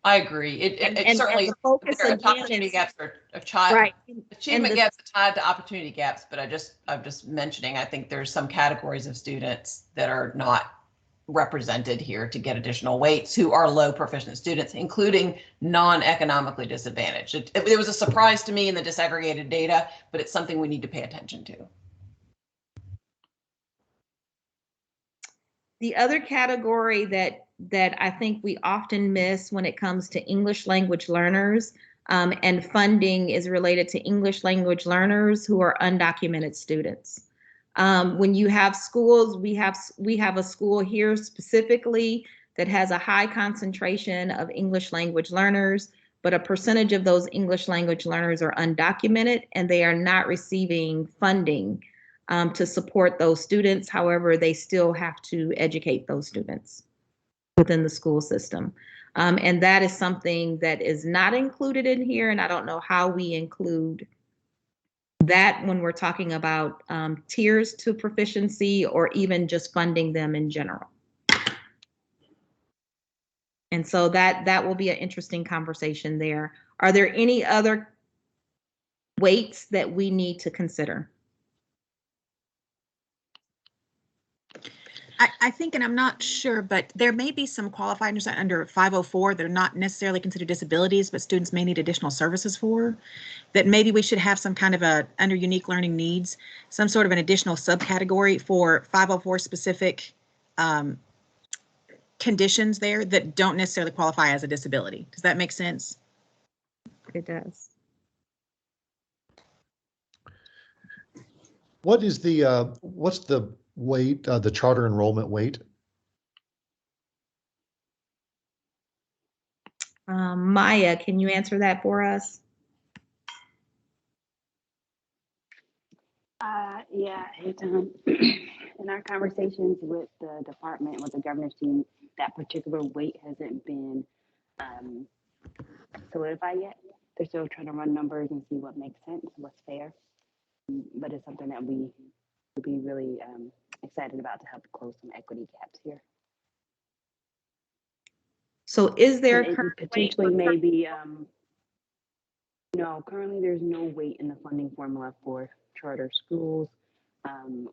I agree. It certainly the focus there are opportunity gaps or achievement gaps tied to opportunity gaps, but I'm just mentioning, I think there's some categories of students that are not represented here to get additional weights who are low proficient students, including non-economically disadvantaged. It was a surprise to me in the disaggregated data, but it's something we need to pay attention to. The other category that I think we often miss when it comes to English language learners and funding is related to English language learners who are undocumented students. When you have schools, we have a school here specifically that has a high concentration of English language learners, but a percentage of those English language learners are undocumented and they are not receiving funding to support those students. However, they still have to educate those students within the school system. And that is something that is not included in here. And I don't know how we include that when we're talking about tiers to proficiency or even just funding them in general. And so that will be an interesting conversation there. Are there any other weights that we need to consider? I think, and I'm not sure, but there may be some qualifiers under 504 that are not necessarily considered disabilities, but students may need additional services for, that maybe we should have some kind of under unique learning needs, some sort of an additional subcategory for 504 specific conditions there that don't necessarily qualify as a disability. Does that make sense? It does. What is what's the weight, the charter enrollment weight? Maya, can you answer that for us? Yeah, it's in our conversations with the department, with the governor's team, that particular weight hasn't been solidified yet. They're still trying to run numbers and see what makes sense, what's fair. But it's something that we would be really excited about to help close some equity gaps here. So is there potentially maybe no, currently there's no weight in the funding formula for charter schools.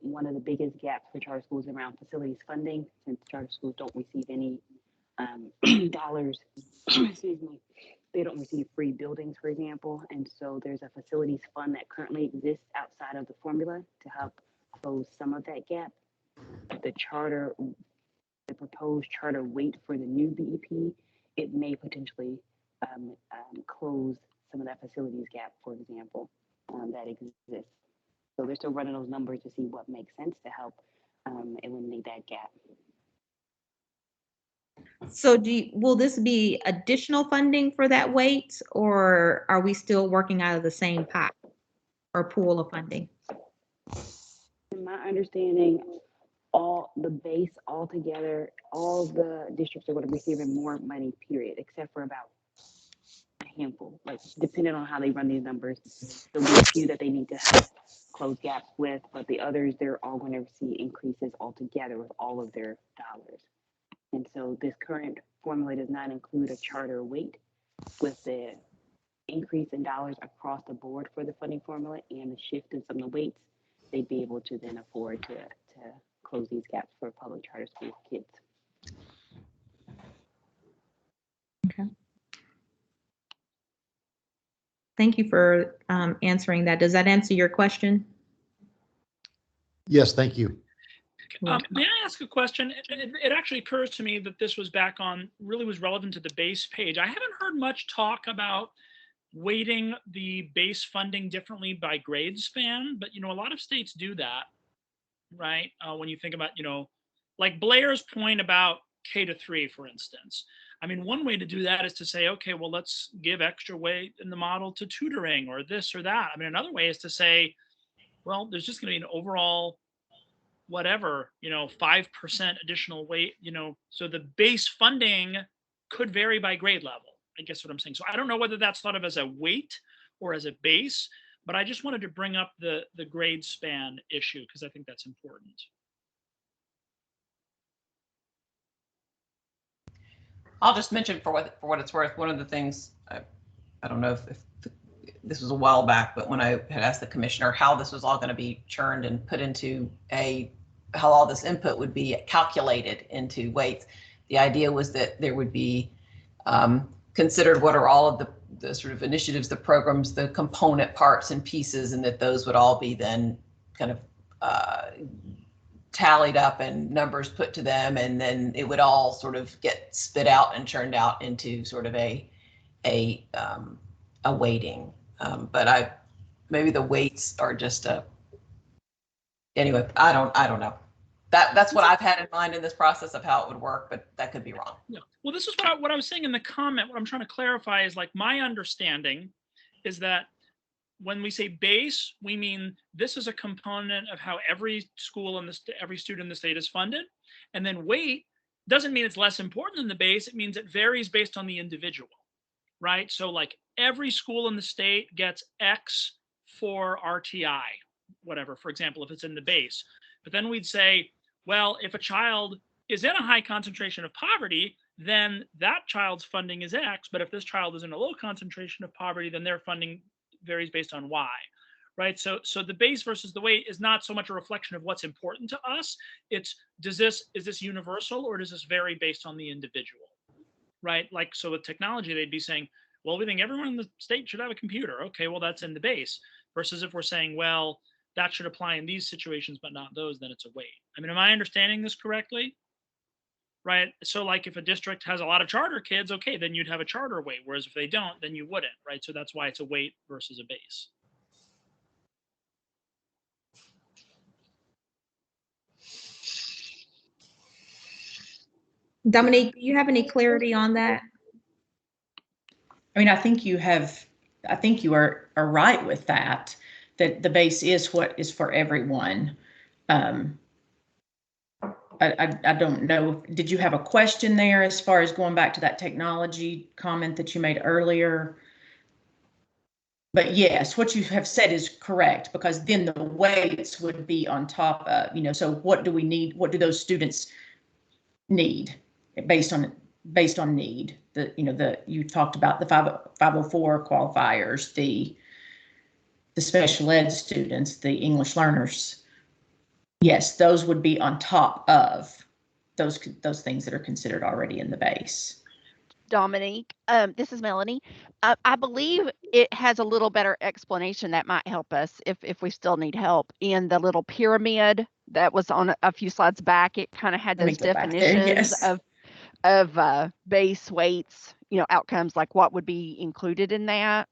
One of the biggest gaps for charter schools is around facilities funding, since charter schools don't receive any dollars, excuse me, they don't receive free buildings, for example. And so there's a facilities fund that currently exists outside of the formula to help close some of that gap. The proposed charter weight for the new BEP, it may potentially close some of that facilities gap, for example, that exists. So they're still running those numbers to see what makes sense to help eliminate that gap. So will this be additional funding for that weight, or are we still working out of the same pot or pool of funding? In my understanding, all the base altogether, all the districts are going to be receiving more money, period, except for about a handful. Like, depending on how they run these numbers, there'll be a few that they need to help close gaps with, but the others, they're all going to see increases altogether with all of their dollars. And so this current formula does not include a charter weight. With the increase in dollars across the board for the funding formula and the shift in some of the weights, they'd be able to then afford to close these gaps for public charter school kids. Okay. Thank you for answering that. Does that answer your question? Yes, thank you. May I ask a question? It actually occurs to me that this was back on, really was relevant to the base page. I haven't heard much talk about weighting the base funding differently by grade span, but a lot of states do that, right? When you think about, like Blair's point about K-3, for instance. I mean, one way to do that is to say, okay, well, let's give extra weight in the model to tutoring or this or that. I mean, another way is to say, well, there's just going to be an overall whatever, 5% additional weight, so the base funding could vary by grade level, I guess what I'm saying. So I don't know whether that's thought of as a weight or as a base, but I just wanted to bring up the grade span issue because I think that's important. I'll just mention for what it's worth, one of the things, I don't know if this was a while back, but when I had asked the commissioner how this was all going to be churned and put into how all this input would be calculated into weights, the idea was that there would be considered what are all of the sort of initiatives, the programs, the component parts and pieces, and that those would all be then kind of tallied up and numbers put to them, and then it would all sort of get spit out and churned out into sort of a weighting. But maybe the weights are just anyway, I don't know. That's what I've had in mind in this process of how it would work, but that could be wrong. Yeah. Well, this is what I was saying in the comment. What I'm trying to clarify is, like, my understanding is that when we say base, we mean this is a component of how every school and every student in the state is funded. And then weight doesn't mean it's less important than the base. It means it varies based on the individual, right? So like every school in the state gets X for RTI, whatever, for example, if it's in the base. But then we'd say, well, if a child is in a high concentration of poverty, then that child's funding is X. But if this child is in a low concentration of poverty, then their funding varies based on Y, right? So the base versus the weight is not so much a reflection of what's important to us. It's, is this universal, or does this vary based on the individual, right? Like, so with technology, they'd be saying, well, we think everyone in the state should have a computer. Okay, well, that's in the base. Versus if we're saying, well, that should apply in these situations, but not those, then it's a weight. I mean, am I understanding this correctly? Right? So like if a district has a lot of charter kids, okay, then you'd have a charter weight. Whereas if they don't, then you wouldn't, right? So that's why it's a weight versus a base. Dominique, do you have any clarity on that? I mean, I think you are right with that the base is what is for everyone. I don't know. Did you have a question there as far as going back to that technology comment that you made earlier? But yes, what you have said is correct, because then the weights would be on top of, so what do we need? What do those students need based on need? You talked about the 504 qualifiers, the special ed students, the English learners. Yes, those would be on top of those things that are considered already in the base. Dominique, this is Melanie. I believe it has a little better explanation that might help us if we still need help. In the little pyramid that was on a few slides back, it kind of had those definitions of base, weights, outcomes, like what would be included in that.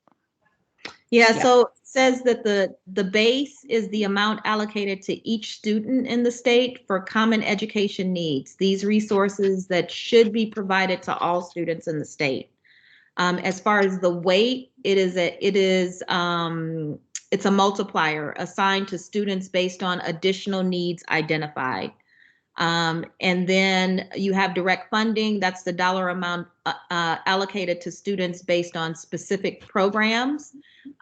Yeah, so it says that the base is the amount allocated to each student in the state for common education needs. These resources that should be provided to all students in the state. As far as the weight, it's a multiplier assigned to students based on additional needs identified. And then you have direct funding. That's the dollar amount allocated to students based on specific programs.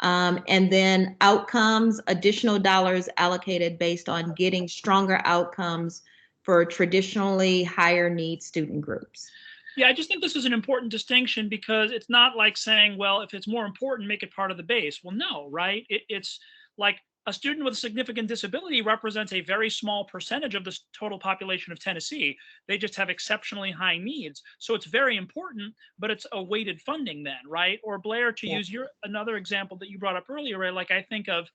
And then outcomes, additional dollars allocated based on getting stronger outcomes for traditionally higher need student groups. Yeah, I just think this is an important distinction, because it's not like saying, well, if it's more important, make it part of the base. Well, no, right? It's like a student with a significant disability represents a very small percentage of the total population of Tennessee. They just have exceptionally high needs. So it's very important, but it's a weighted funding then, right? Or Blair, to use another example that you brought up earlier, right? Like I think of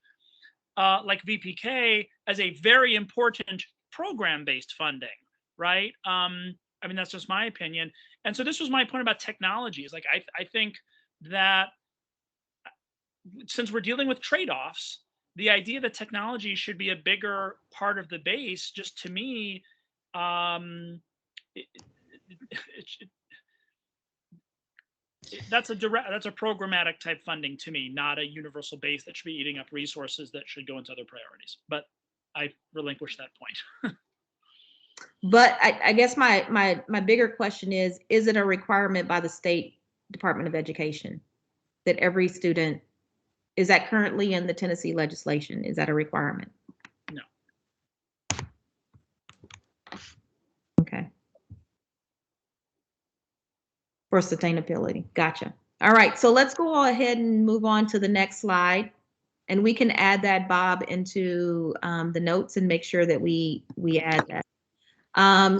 like VPK as a very important program-based funding, right? I mean, that's just my opinion. And so this was my point about technology. Is like, I think that since we're dealing with trade-offs, the idea that technology should be a bigger part of the base, just to me, that's a programmatic type funding to me, not a universal base that should be eating up resources that should go into other priorities. But I relinquish that point. But I guess my bigger question is it a requirement by the State Department of Education that every student, is that currently in the Tennessee legislation? Is that a requirement? No. Okay. For sustainability. Gotcha. All right. So let's go ahead and move on to the next slide. And we can add that, Bob, into the notes and make sure that we add that.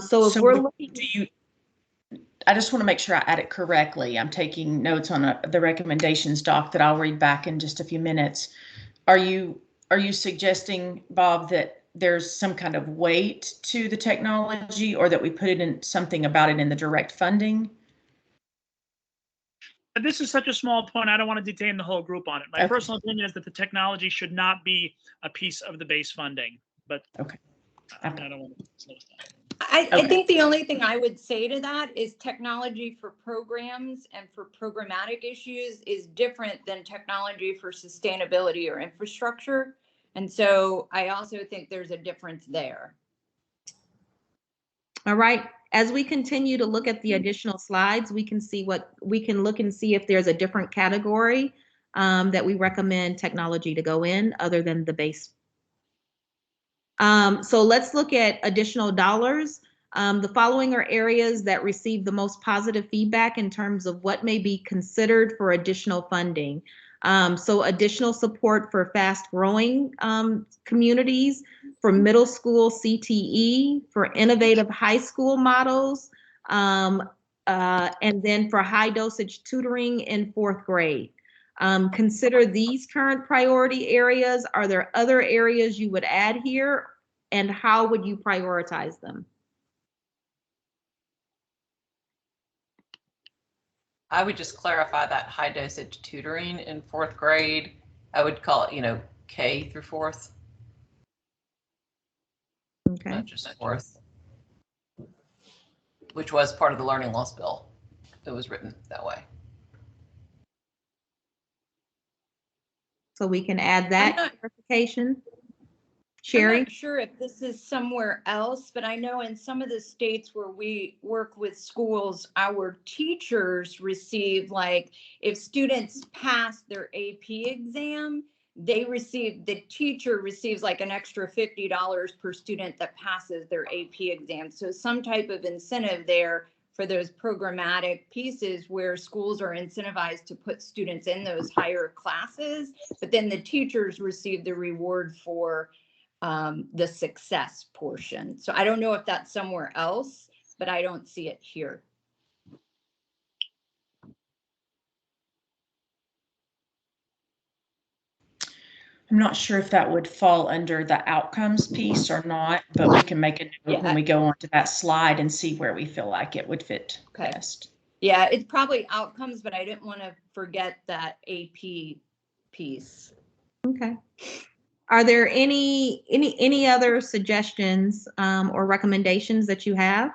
So if we're looking, I just want to make sure I add it correctly. I'm taking notes on the recommendations doc that I'll read back in just a few minutes. Are you suggesting, Bob, that there's some kind of weight to the technology, or that we put it in something about it in the direct funding? This is such a small point, I don't want to detain the whole group on it. My personal opinion is that the technology should not be a piece of the base funding, but I don't want to slow us down. I think the only thing I would say to that is technology for programs and for programmatic issues is different than technology for sustainability or infrastructure. And so I also think there's a difference there. All right. As we continue to look at the additional slides, we can see look and see if there's a different category that we recommend technology to go in other than the base. So let's look at additional dollars. The following are areas that receive the most positive feedback in terms of what may be considered for additional funding. So additional support for fast-growing communities, for middle school CTE, for innovative high school models, and then for high-dosage tutoring in 4th grade. Consider these current priority areas. Are there other areas you would add here, and how would you prioritize them? I would just clarify that high dosage tutoring in 4th grade. I would call it, K through 4th. Okay. Not just 4th, which was part of the learning loss bill. It was written that way. So we can add that clarification. Sherry? I'm not sure if this is somewhere else, but I know in some of the states where we work with schools, our teachers receive, like, if students pass their AP exam, the teacher receives like an extra $50 per student that passes their AP exam. So some type of incentive there for those programmatic pieces where schools are incentivized to put students in those higher classes, but then the teachers receive the reward for the success portion. So I don't know if that's somewhere else, but I don't see it here. I'm not sure if that would fall under the outcomes piece or not, but we can make a note when we go onto that slide and see where we feel like it would fit best. Yeah, it's probably outcomes, but I didn't want to forget that AP piece. Okay. Are there any other suggestions or recommendations that you have?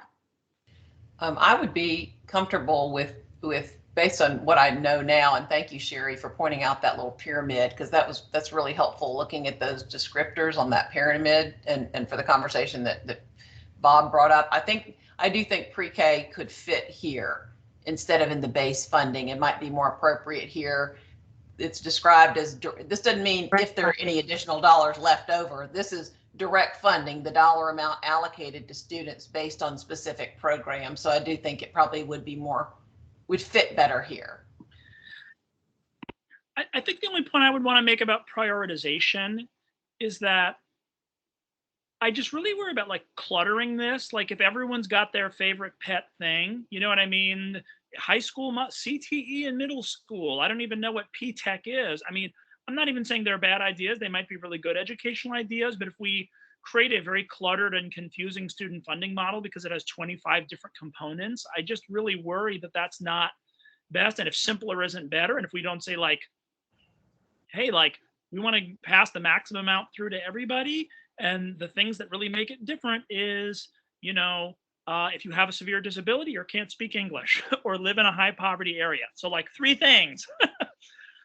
I would be comfortable with based on what I know now, and thank you, Sherry, for pointing out that little pyramid, because that's really helpful looking at those descriptors on that pyramid, and for the conversation that Bob brought up. I do think pre-K could fit here instead of in the base funding. It might be more appropriate here. It's described as, this doesn't mean if there are any additional dollars left over. This is direct funding, the dollar amount allocated to students based on specific programs. So I do think it probably would fit better here. I think the only point I would want to make about prioritization is that I just really worry about like cluttering this. Like if everyone's got their favorite pet thing, you know what I mean? High school, CTE in middle school. I don't even know what P-Tech is. I mean, I'm not even saying they're bad ideas. They might be really good educational ideas, but if we create a very cluttered and confusing student funding model because it has 25 different components, I just really worry that that's not best. And if simpler isn't better, and if we don't say like, hey, like we want to pass the maximum amount through to everybody, and the things that really make it different is, you know, if you have a severe disability or can't speak English or live in a high poverty area. So like 3 things.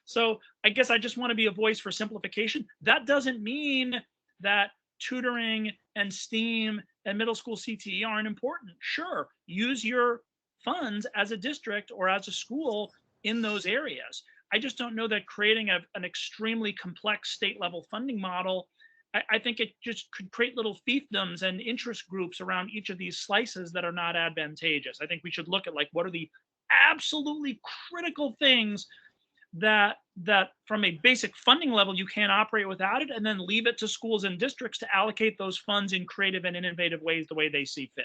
So I guess I just want to be a voice for simplification. That doesn't mean that tutoring and STEAM and middle school CTE aren't important. Sure, use your funds as a district or as a school in those areas. I just don't know that creating an extremely complex state level funding model, I think it just could create little fiefdoms and interest groups around each of these slices that are not advantageous. I think we should look at like, what are the absolutely critical things that from a basic funding level you can't operate without it, and then leave it to schools and districts to allocate those funds in creative and innovative ways the way they see fit.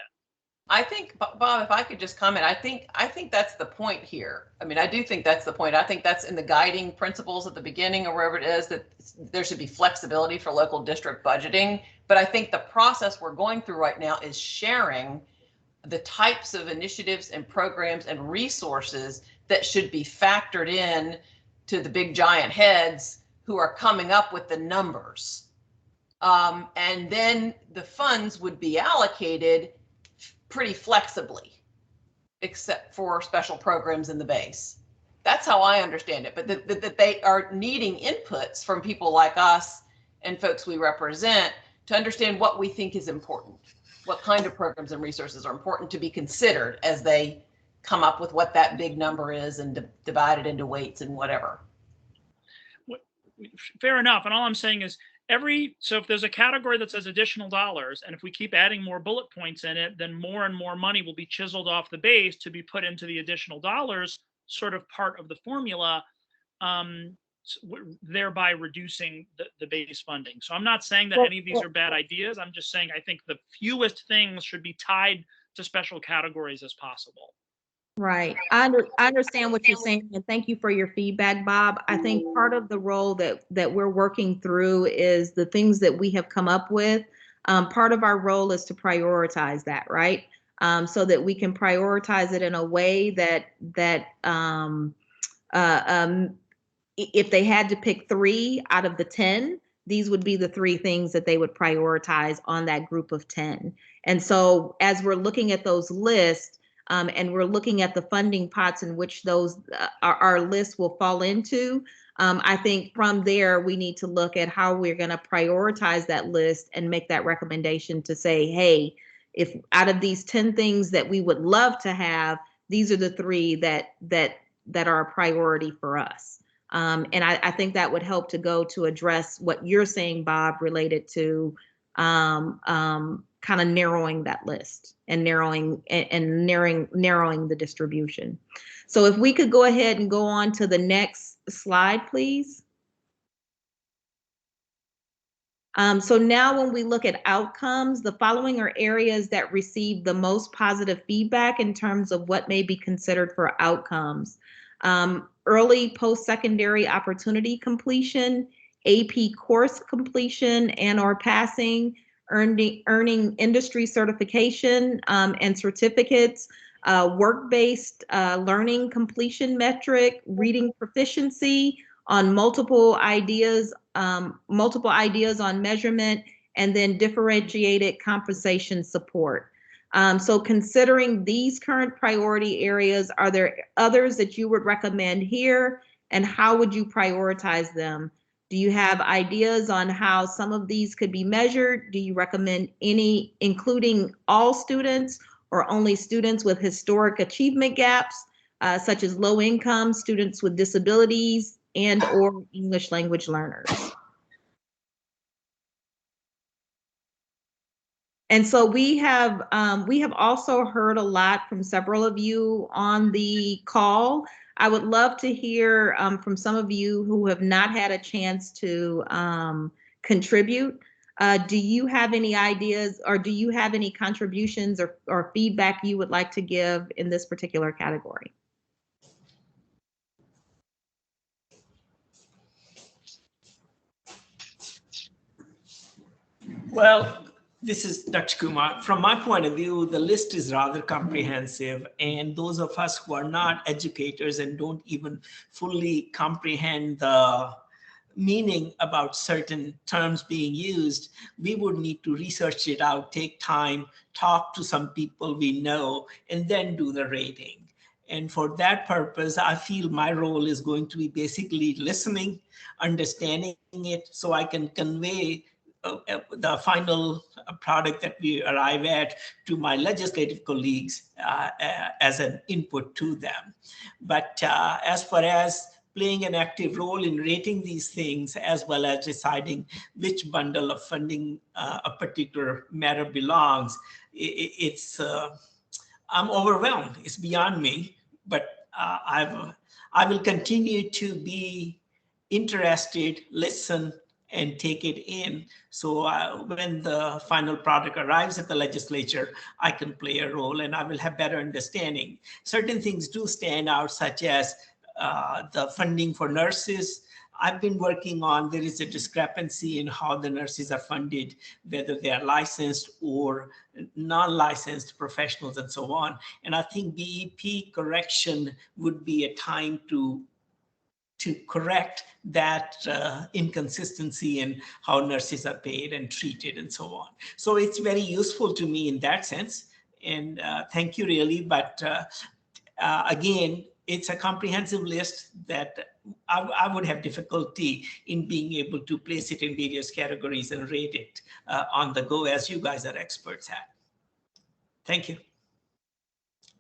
I think, Bob, if I could just comment, I think that's the point here. I mean, I do think that's the point. I think that's in the guiding principles at the beginning or wherever it is, that there should be flexibility for local district budgeting. But I think the process we're going through right now is sharing the types of initiatives and programs and resources that should be factored in to the big giant heads who are coming up with the numbers. And then the funds would be allocated pretty flexibly, except for special programs in the base. That's how I understand it, but that they are needing inputs from people like us and folks we represent to understand what we think is important, what kind of programs and resources are important to be considered as they come up with what that big number is and divide it into weights and whatever. Fair enough. And all I'm saying is so if there's a category that says additional dollars, and if we keep adding more bullet points in it, then more and more money will be chiseled off the base to be put into the additional dollars, sort of part of the formula, thereby reducing the base funding. So I'm not saying that any of these are bad ideas. I'm just saying I think the fewest things should be tied to special categories as possible. Right. I understand what you're saying, and thank you for your feedback, Bob. I think part of the role that we're working through is the things that we have come up with. Part of our role is to prioritize that, right? So that we can prioritize it in a way that if they had to pick 3 out of the 10, these would be the 3 things that they would prioritize on that group of 10. And so as we're looking at those lists, and we're looking at the funding pots in which those our lists will fall into, I think from there we need to look at how we're going to prioritize that list and make that recommendation to say, hey, if out of these 10 things that we would love to have, these are the 3 that are a priority for us. And I think that would help to go to address what you're saying, Bob, related to kind of narrowing that list and narrowing the distribution. So if we could go ahead and go on to the next slide, please. So now when we look at outcomes, the following are areas that receive the most positive feedback in terms of what may be considered for outcomes. Early post-secondary opportunity completion, AP course completion and or passing, earning industry certification and certificates, work-based learning completion metric, reading proficiency on multiple ideas on measurement, and then differentiated compensation support. So considering these current priority areas, are there others that you would recommend here, and how would you prioritize them? Do you have ideas on how some of these could be measured? Do you recommend any, including all students or only students with historic achievement gaps, such as low income, students with disabilities, and or English language learners? And so we have also heard a lot from several of you on the call. I would love to hear from some of you who have not had a chance to contribute. Do you have any ideas, or do you have any contributions or feedback you would like to give in this particular category? Well, this is Dr. Kumar. From my point of view, the list is rather comprehensive, and those of us who are not educators and don't even fully comprehend the meaning about certain terms being used, we would need to research it out, take time, talk to some people we know, and then do the rating. And for that purpose, I feel my role is going to be basically listening, understanding it, so I can convey the final product that we arrive at to my legislative colleagues as an input to them. But as far as playing an active role in rating these things, as well as deciding which bundle of funding a particular matter belongs, I'm overwhelmed. It's beyond me, but I will continue to be interested, listen, and take it in. So when the final product arrives at the legislature, I can play a role and I will have better understanding. Certain things do stand out, such as the funding for nurses. I've been working on, there is a discrepancy in how the nurses are funded, whether they are licensed or non-licensed professionals and so on. And I think BEP correction would be a time to correct that inconsistency in how nurses are paid and treated and so on. So it's very useful to me in that sense. And thank you really, but again, it's a comprehensive list that I would have difficulty in being able to place it in various categories and rate it on the go, as you guys are experts at. Thank you.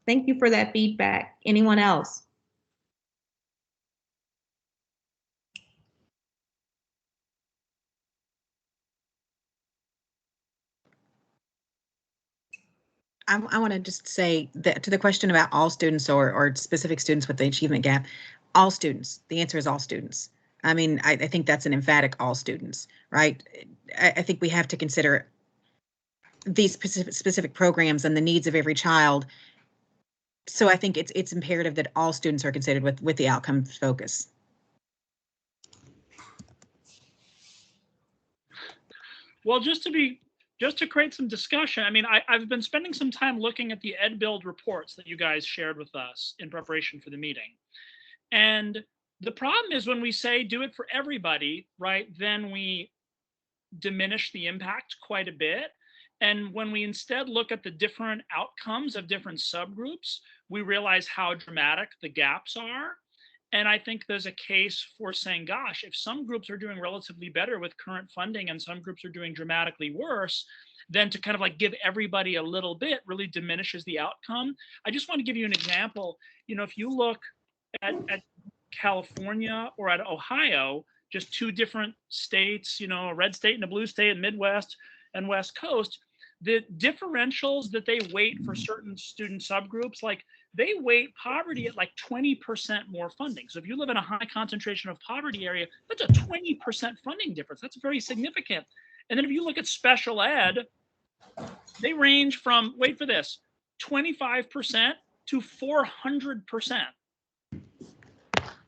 Thank you for that feedback. Anyone else? I want to just say that to the question about all students or specific students with the achievement gap, all students, the answer is all students. I mean, I think that's an emphatic all students, right? I think we have to consider these specific programs and the needs of every child. So I think it's imperative that all students are considered with the outcome focus. Well, just to create some discussion, I mean, I've been spending some time looking at the EdBuild reports that you guys shared with us in preparation for the meeting. And the problem is when we say do it for everybody, right, then we diminish the impact quite a bit. And when we instead look at the different outcomes of different subgroups, we realize how dramatic the gaps are. And I think there's a case for saying, gosh, if some groups are doing relatively better with current funding and some groups are doing dramatically worse, then to kind of like give everybody a little bit really diminishes the outcome. I just want to give you an example. You know, if you look at California or at Ohio, just two different states, you know, a red state and a blue state, Midwest and West Coast, the differentials that they weight for certain student subgroups, like they weight poverty at like 20% more funding. So if you live in a high concentration of poverty area, that's a 20% funding difference. That's very significant. And then if you look at special ed, they range from, wait for this, 25% to 400%.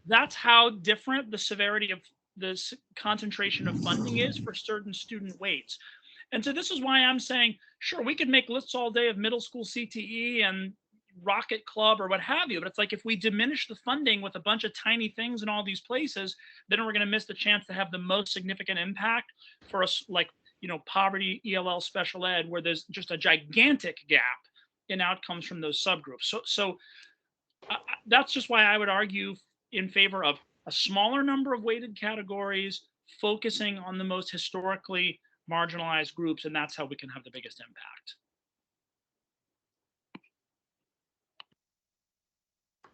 That's how different the severity of this concentration of funding is for certain student weights. And so this is why I'm saying, sure, we could make lists all day of middle school CTE and Rocket Club or what have you, but it's like if we diminish the funding with a bunch of tiny things in all these places, then we're going to miss the chance to have the most significant impact for us, like, you know, poverty, ELL, special ed, where there's just a gigantic gap in outcomes from those subgroups. So that's just why I would argue in favor of a smaller number of weighted categories, focusing on the most historically marginalized groups, and that's how we can have the biggest impact.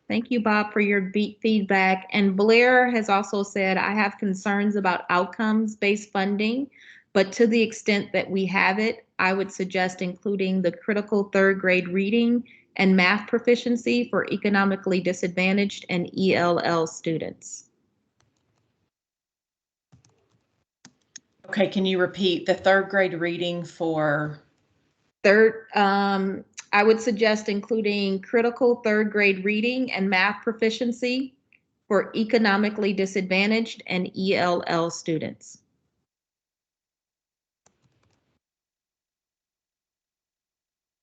Thank you, Bob, for your feedback. And Blair has also said, I have concerns about outcomes-based funding, but to the extent that we have it, I would suggest including the critical third grade reading and math proficiency for economically disadvantaged and ELL students. Okay, can you repeat the third grade reading for? Third, I would suggest including critical third grade reading and math proficiency for economically disadvantaged and ELL students.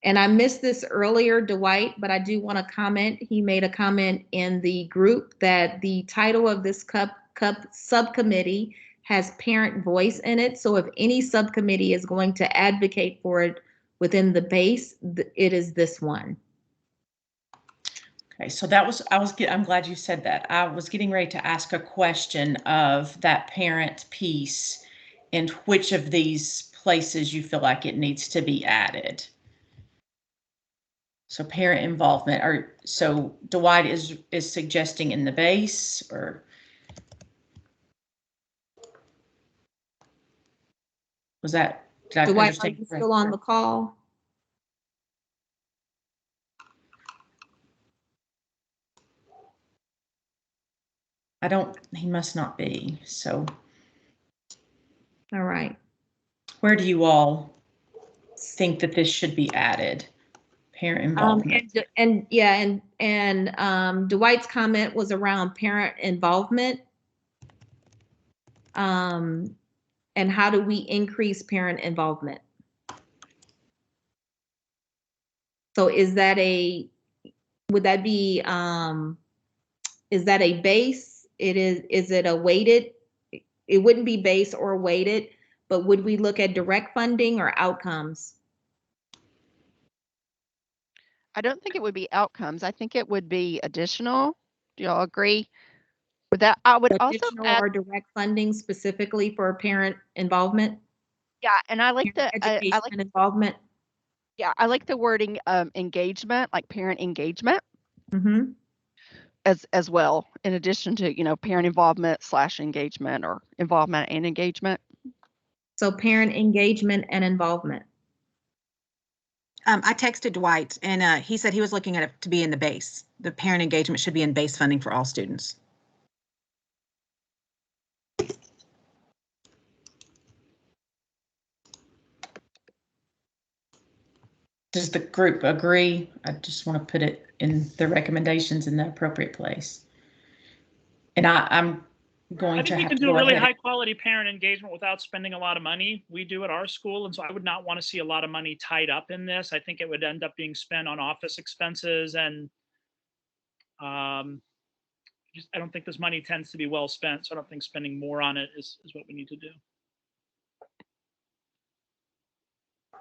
And I missed this earlier, Dwight, but I do want to comment. He made a comment in the group that the title of this subcommittee has parent voice in it. So if any subcommittee is going to advocate for it within the base, it is this one. Okay, so I'm glad you said that. I was getting ready to ask a question of that parent piece and which of these places you feel like it needs to be added. So parent involvement, so Dwight is suggesting in the base, or was that, did I Dwight, are understand you correctly? still on the call? He must not be, so. All right. Where do you all think that this should be added? Parent involvement. Dwight's comment was around parent involvement. And how do we increase parent involvement? So is that a base? Is it a weighted? It wouldn't be base or weighted, but would we look at direct funding or outcomes? I don't think it would be outcomes. I think it would be additional. Do y'all agree with that? I would also Additional add, or direct funding specifically for parent involvement? yeah, and I like the Education involvement. Yeah, I like the wording engagement, like parent engagement. Mm-hmm. As well, in addition to, parent involvement / engagement, or involvement and engagement. So parent engagement and involvement. I texted Dwight, and he said he was looking at it to be in the base. The parent engagement should be in base funding for all students. Does the group agree? I just want to put it in the recommendations in the appropriate place. And I'm going to have to go ahead. I think we can do really high quality parent engagement without spending a lot of money. We do at our school, and so I would not want to see a lot of money tied up in this. I think it would end up being spent on office expenses, and I don't think this money tends to be well spent, so I don't think spending more on it is what we need to do.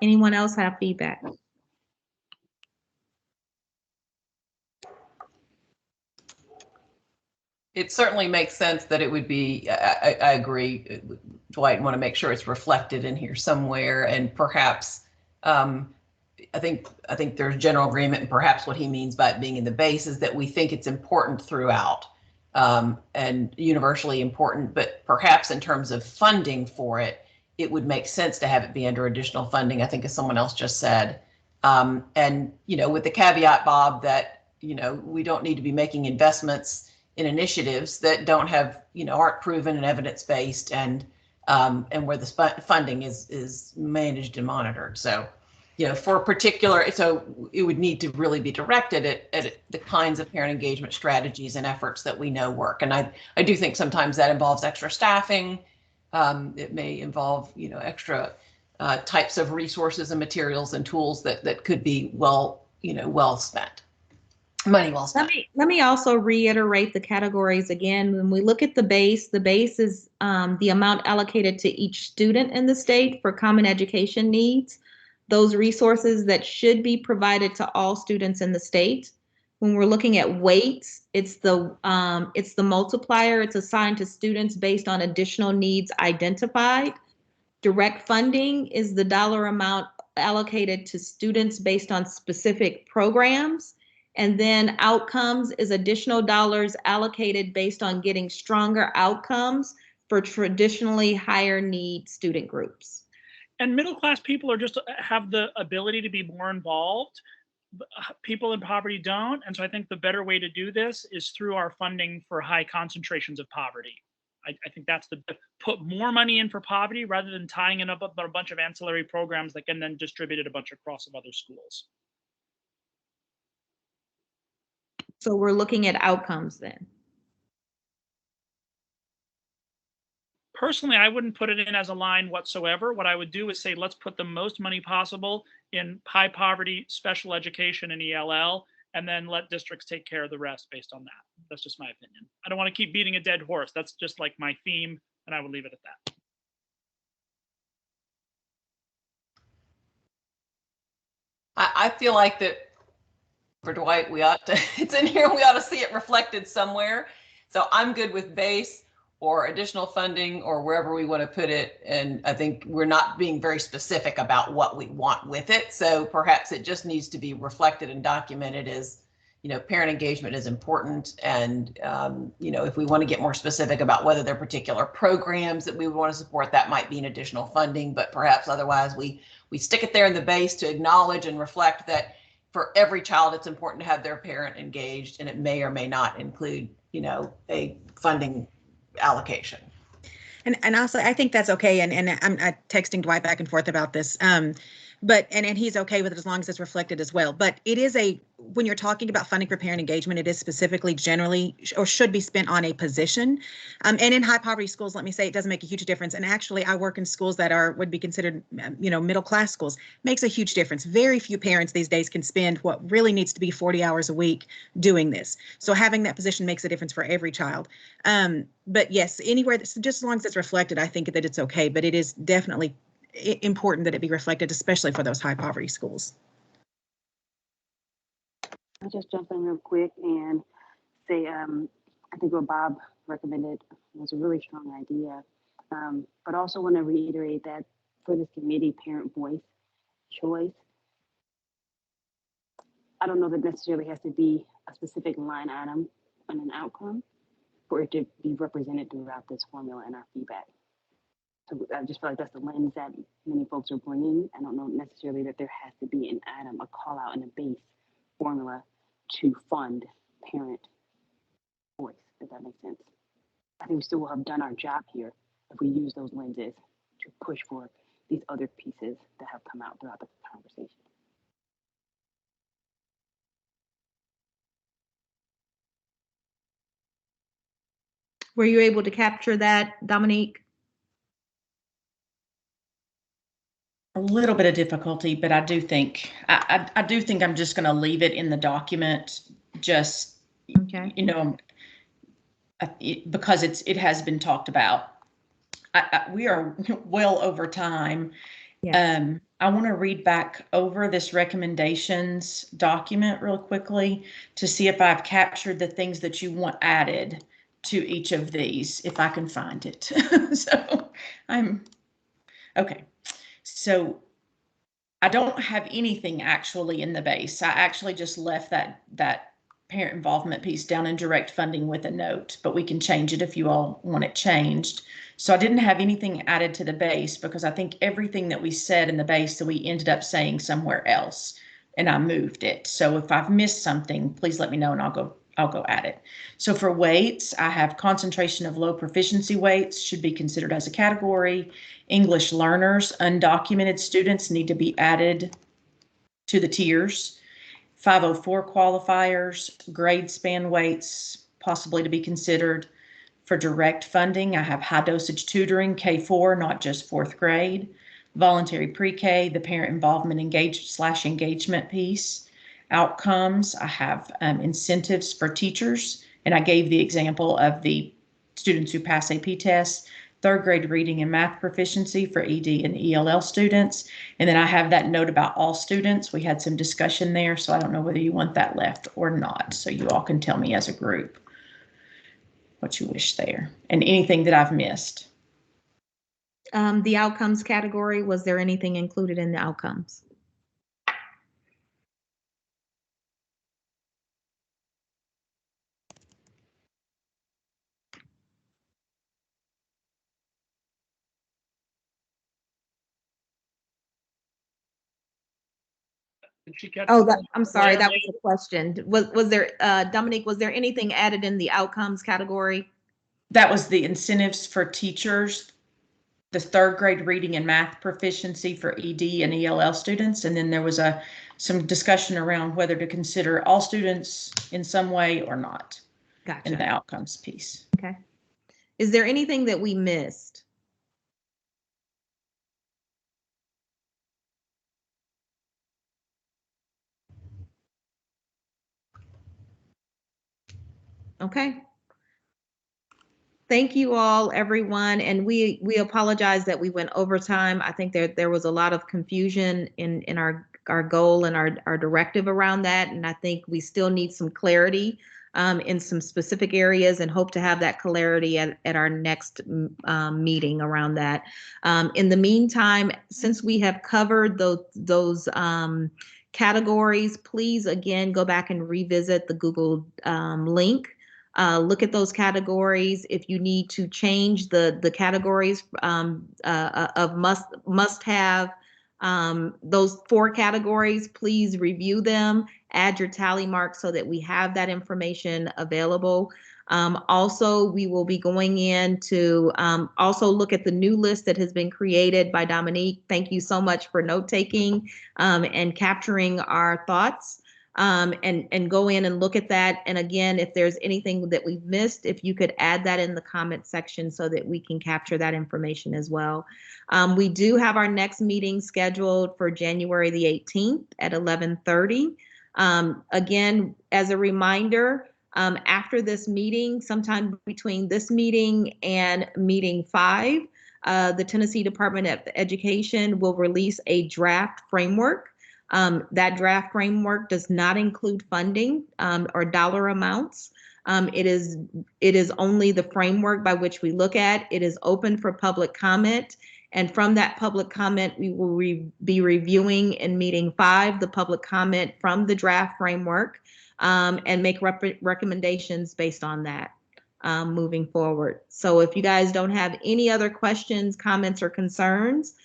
Anyone else have feedback? It certainly makes sense that it would be, I agree, Dwight, want to make sure it's reflected in here somewhere, and perhaps, I think there's general agreement, and perhaps what he means by it being in the base is that we think it's important throughout, and universally important, but perhaps in terms of funding for it, it would make sense to have it be under additional funding, I think, as someone else just said. And, with the caveat, Bob, that, we don't need to be making investments in initiatives that don't have, aren't proven and evidence-based, and where the funding is managed and monitored. So, for a particular, so it would need to really be directed at the kinds of parent engagement strategies and efforts that we know work. And I do think sometimes that involves extra staffing. It may involve, extra types of resources and materials and tools that could be well spent. Money well spent. Let me also reiterate the categories again. When we look at the base is the amount allocated to each student in the state for common education needs. Those resources that should be provided to all students in the state. When we're looking at weights, it's the multiplier. It's assigned to students based on additional needs identified. Direct funding is the dollar amount allocated to students based on specific programs. And then outcomes is additional dollars allocated based on getting stronger outcomes for traditionally higher need student groups. And middle class people are just have the ability to be more involved. People in poverty don't. And so I think the better way to do this is through our funding for high concentrations of poverty. I think that's put more money in for poverty rather than tying in up a bunch of ancillary programs that can then distributed a bunch across of other schools. So we're looking at outcomes then. Personally, I wouldn't put it in as a line whatsoever. What I would do is say, let's put the most money possible in high poverty, special education, and ELL, and then let districts take care of the rest based on that. That's just my opinion. I don't want to keep beating a dead horse. That's just like my theme, and I would leave it at that. I feel like that for Dwight, we ought to, it's in here, we ought to see it reflected somewhere. So I'm good with base or additional funding or wherever we want to put it. And I think we're not being very specific about what we want with it. So perhaps it just needs to be reflected and documented as, you know, parent engagement is important. And, you know, if we want to get more specific about whether there are particular programs that we would want to support, that might be an additional funding, but perhaps otherwise we stick it there in the base to acknowledge and reflect that for every child, it's important to have their parent engaged, and it may or may not include, you know, a funding allocation. And also, I think that's okay. And I'm texting Dwight back and forth about this. But he's okay with it as long as it's reflected as well. But it is when you're talking about funding for parent engagement, it is specifically generally or should be spent on a position. And in high poverty schools, let me say, it doesn't make a huge difference. And actually, I work in schools that would be considered, you know, middle class schools. Makes a huge difference. Very few parents these days can spend what really needs to be 40 hours a week doing this. So having that position makes a difference for every child. But yes, anywhere that's just as long as it's reflected, I think that it's okay. But it is definitely important that it be reflected, especially for those high poverty schools. I'll just jump in real quick and say, I think what Bob recommended was a really strong idea, but also want to reiterate that for this committee, parent voice choice, I don't know that necessarily has to be a specific line item on an outcome for it to be represented throughout this formula and our feedback. So I just feel like that's the lens that many folks are bringing. I don't know necessarily that there has to be an item, a call out in a base formula to fund parent voice, if that makes sense. I think we still will have done our job here if we use those lenses to push for these other pieces that have come out throughout the conversation. Were you able to capture that, Dominique? A little bit of difficulty, but I do think I'm just going to leave it in the document, just, okay, you know, because it has been talked about. We are well over time. Yes. I want to read back over this recommendations document real quickly to see if I've captured the things that you want added to each of these, if I can find it. So I'm okay. So I don't have anything actually in the base. I actually just left that parent involvement piece down in direct funding with a note, but we can change it if you all want it changed. So I didn't have anything added to the base because I think everything that we said in the base that we ended up saying somewhere else, and I moved it. So if I've missed something, please let me know and I'll go add it. So for weights, I have concentration of low proficiency weights should be considered as a category. English learners, undocumented students need to be added to the tiers. 504 qualifiers, grade span weights possibly to be considered. For direct funding, I have high dosage tutoring, K4, not just fourth grade. Voluntary pre-K, the parent involvement engagement piece. Outcomes, I have incentives for teachers, and I gave the example of the students who pass AP tests. Third grade reading and math proficiency for ED and ELL students. And then I have that note about all students. We had some discussion there, so I don't know whether you want that left or not. So you all can tell me as a group what you wish there and anything that I've missed. The outcomes category, was there anything included in the outcomes? Oh, I'm sorry, that was a question. Was there, Dominique, was there anything added in the outcomes category That was the incentives for teachers, the third grade reading and math proficiency for ED and ELL students. And then there was some discussion around whether to consider all students in some way or not. Gotcha. In the outcomes piece. Okay. Is there anything that we missed? Okay. Thank you all, everyone. And we apologize that we went over time. I think there was a lot of confusion in our goal and our directive around that. And I think we still need some clarity in some specific areas, and hope to have that clarity at our next meeting around that. In the meantime, since we have covered those categories, please again go back and revisit the Google link. Look at those categories. If you need to change the categories of must have, those 4 categories, please review them, add your tally marks so that we have that information available. Also, we will be going in to also look at the new list that has been created by Dominique. Thank you so much for note taking and capturing our thoughts. And go in and look at that. And again, if there's anything that we've missed, if you could add that in the comment section so that we can capture that information as well. We do have our next meeting scheduled for January the 18th at 11:30. Again, as a reminder, after this meeting, sometime between this meeting and meeting 5, the Tennessee Department of Education will release a draft framework. That draft framework does not include funding or dollar amounts. It is only the framework by which we look at. It is open for public comment. And from that public comment, we will be reviewing in meeting 5 the public comment from the draft framework and make recommendations based on that moving forward. So if you guys don't have any other questions, comments, or concerns,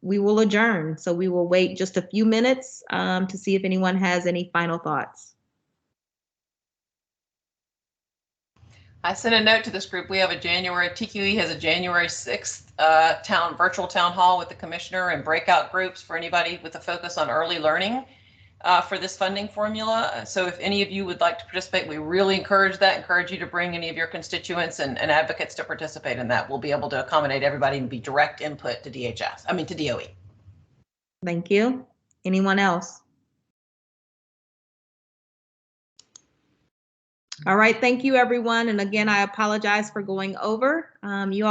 we will adjourn. So we will wait just a few minutes to see if anyone has any final thoughts. I sent a note to this group. We have TQE has a January 6th virtual town hall with the commissioner and breakout groups for anybody with a focus on early learning for this funding formula. So if any of you would like to participate, we really encourage you to bring any of your constituents and advocates to participate in that. We'll be able to accommodate everybody and be direct input to DOE. Thank you. Anyone else? All right, thank you, everyone. And again, I apologize for going over. You all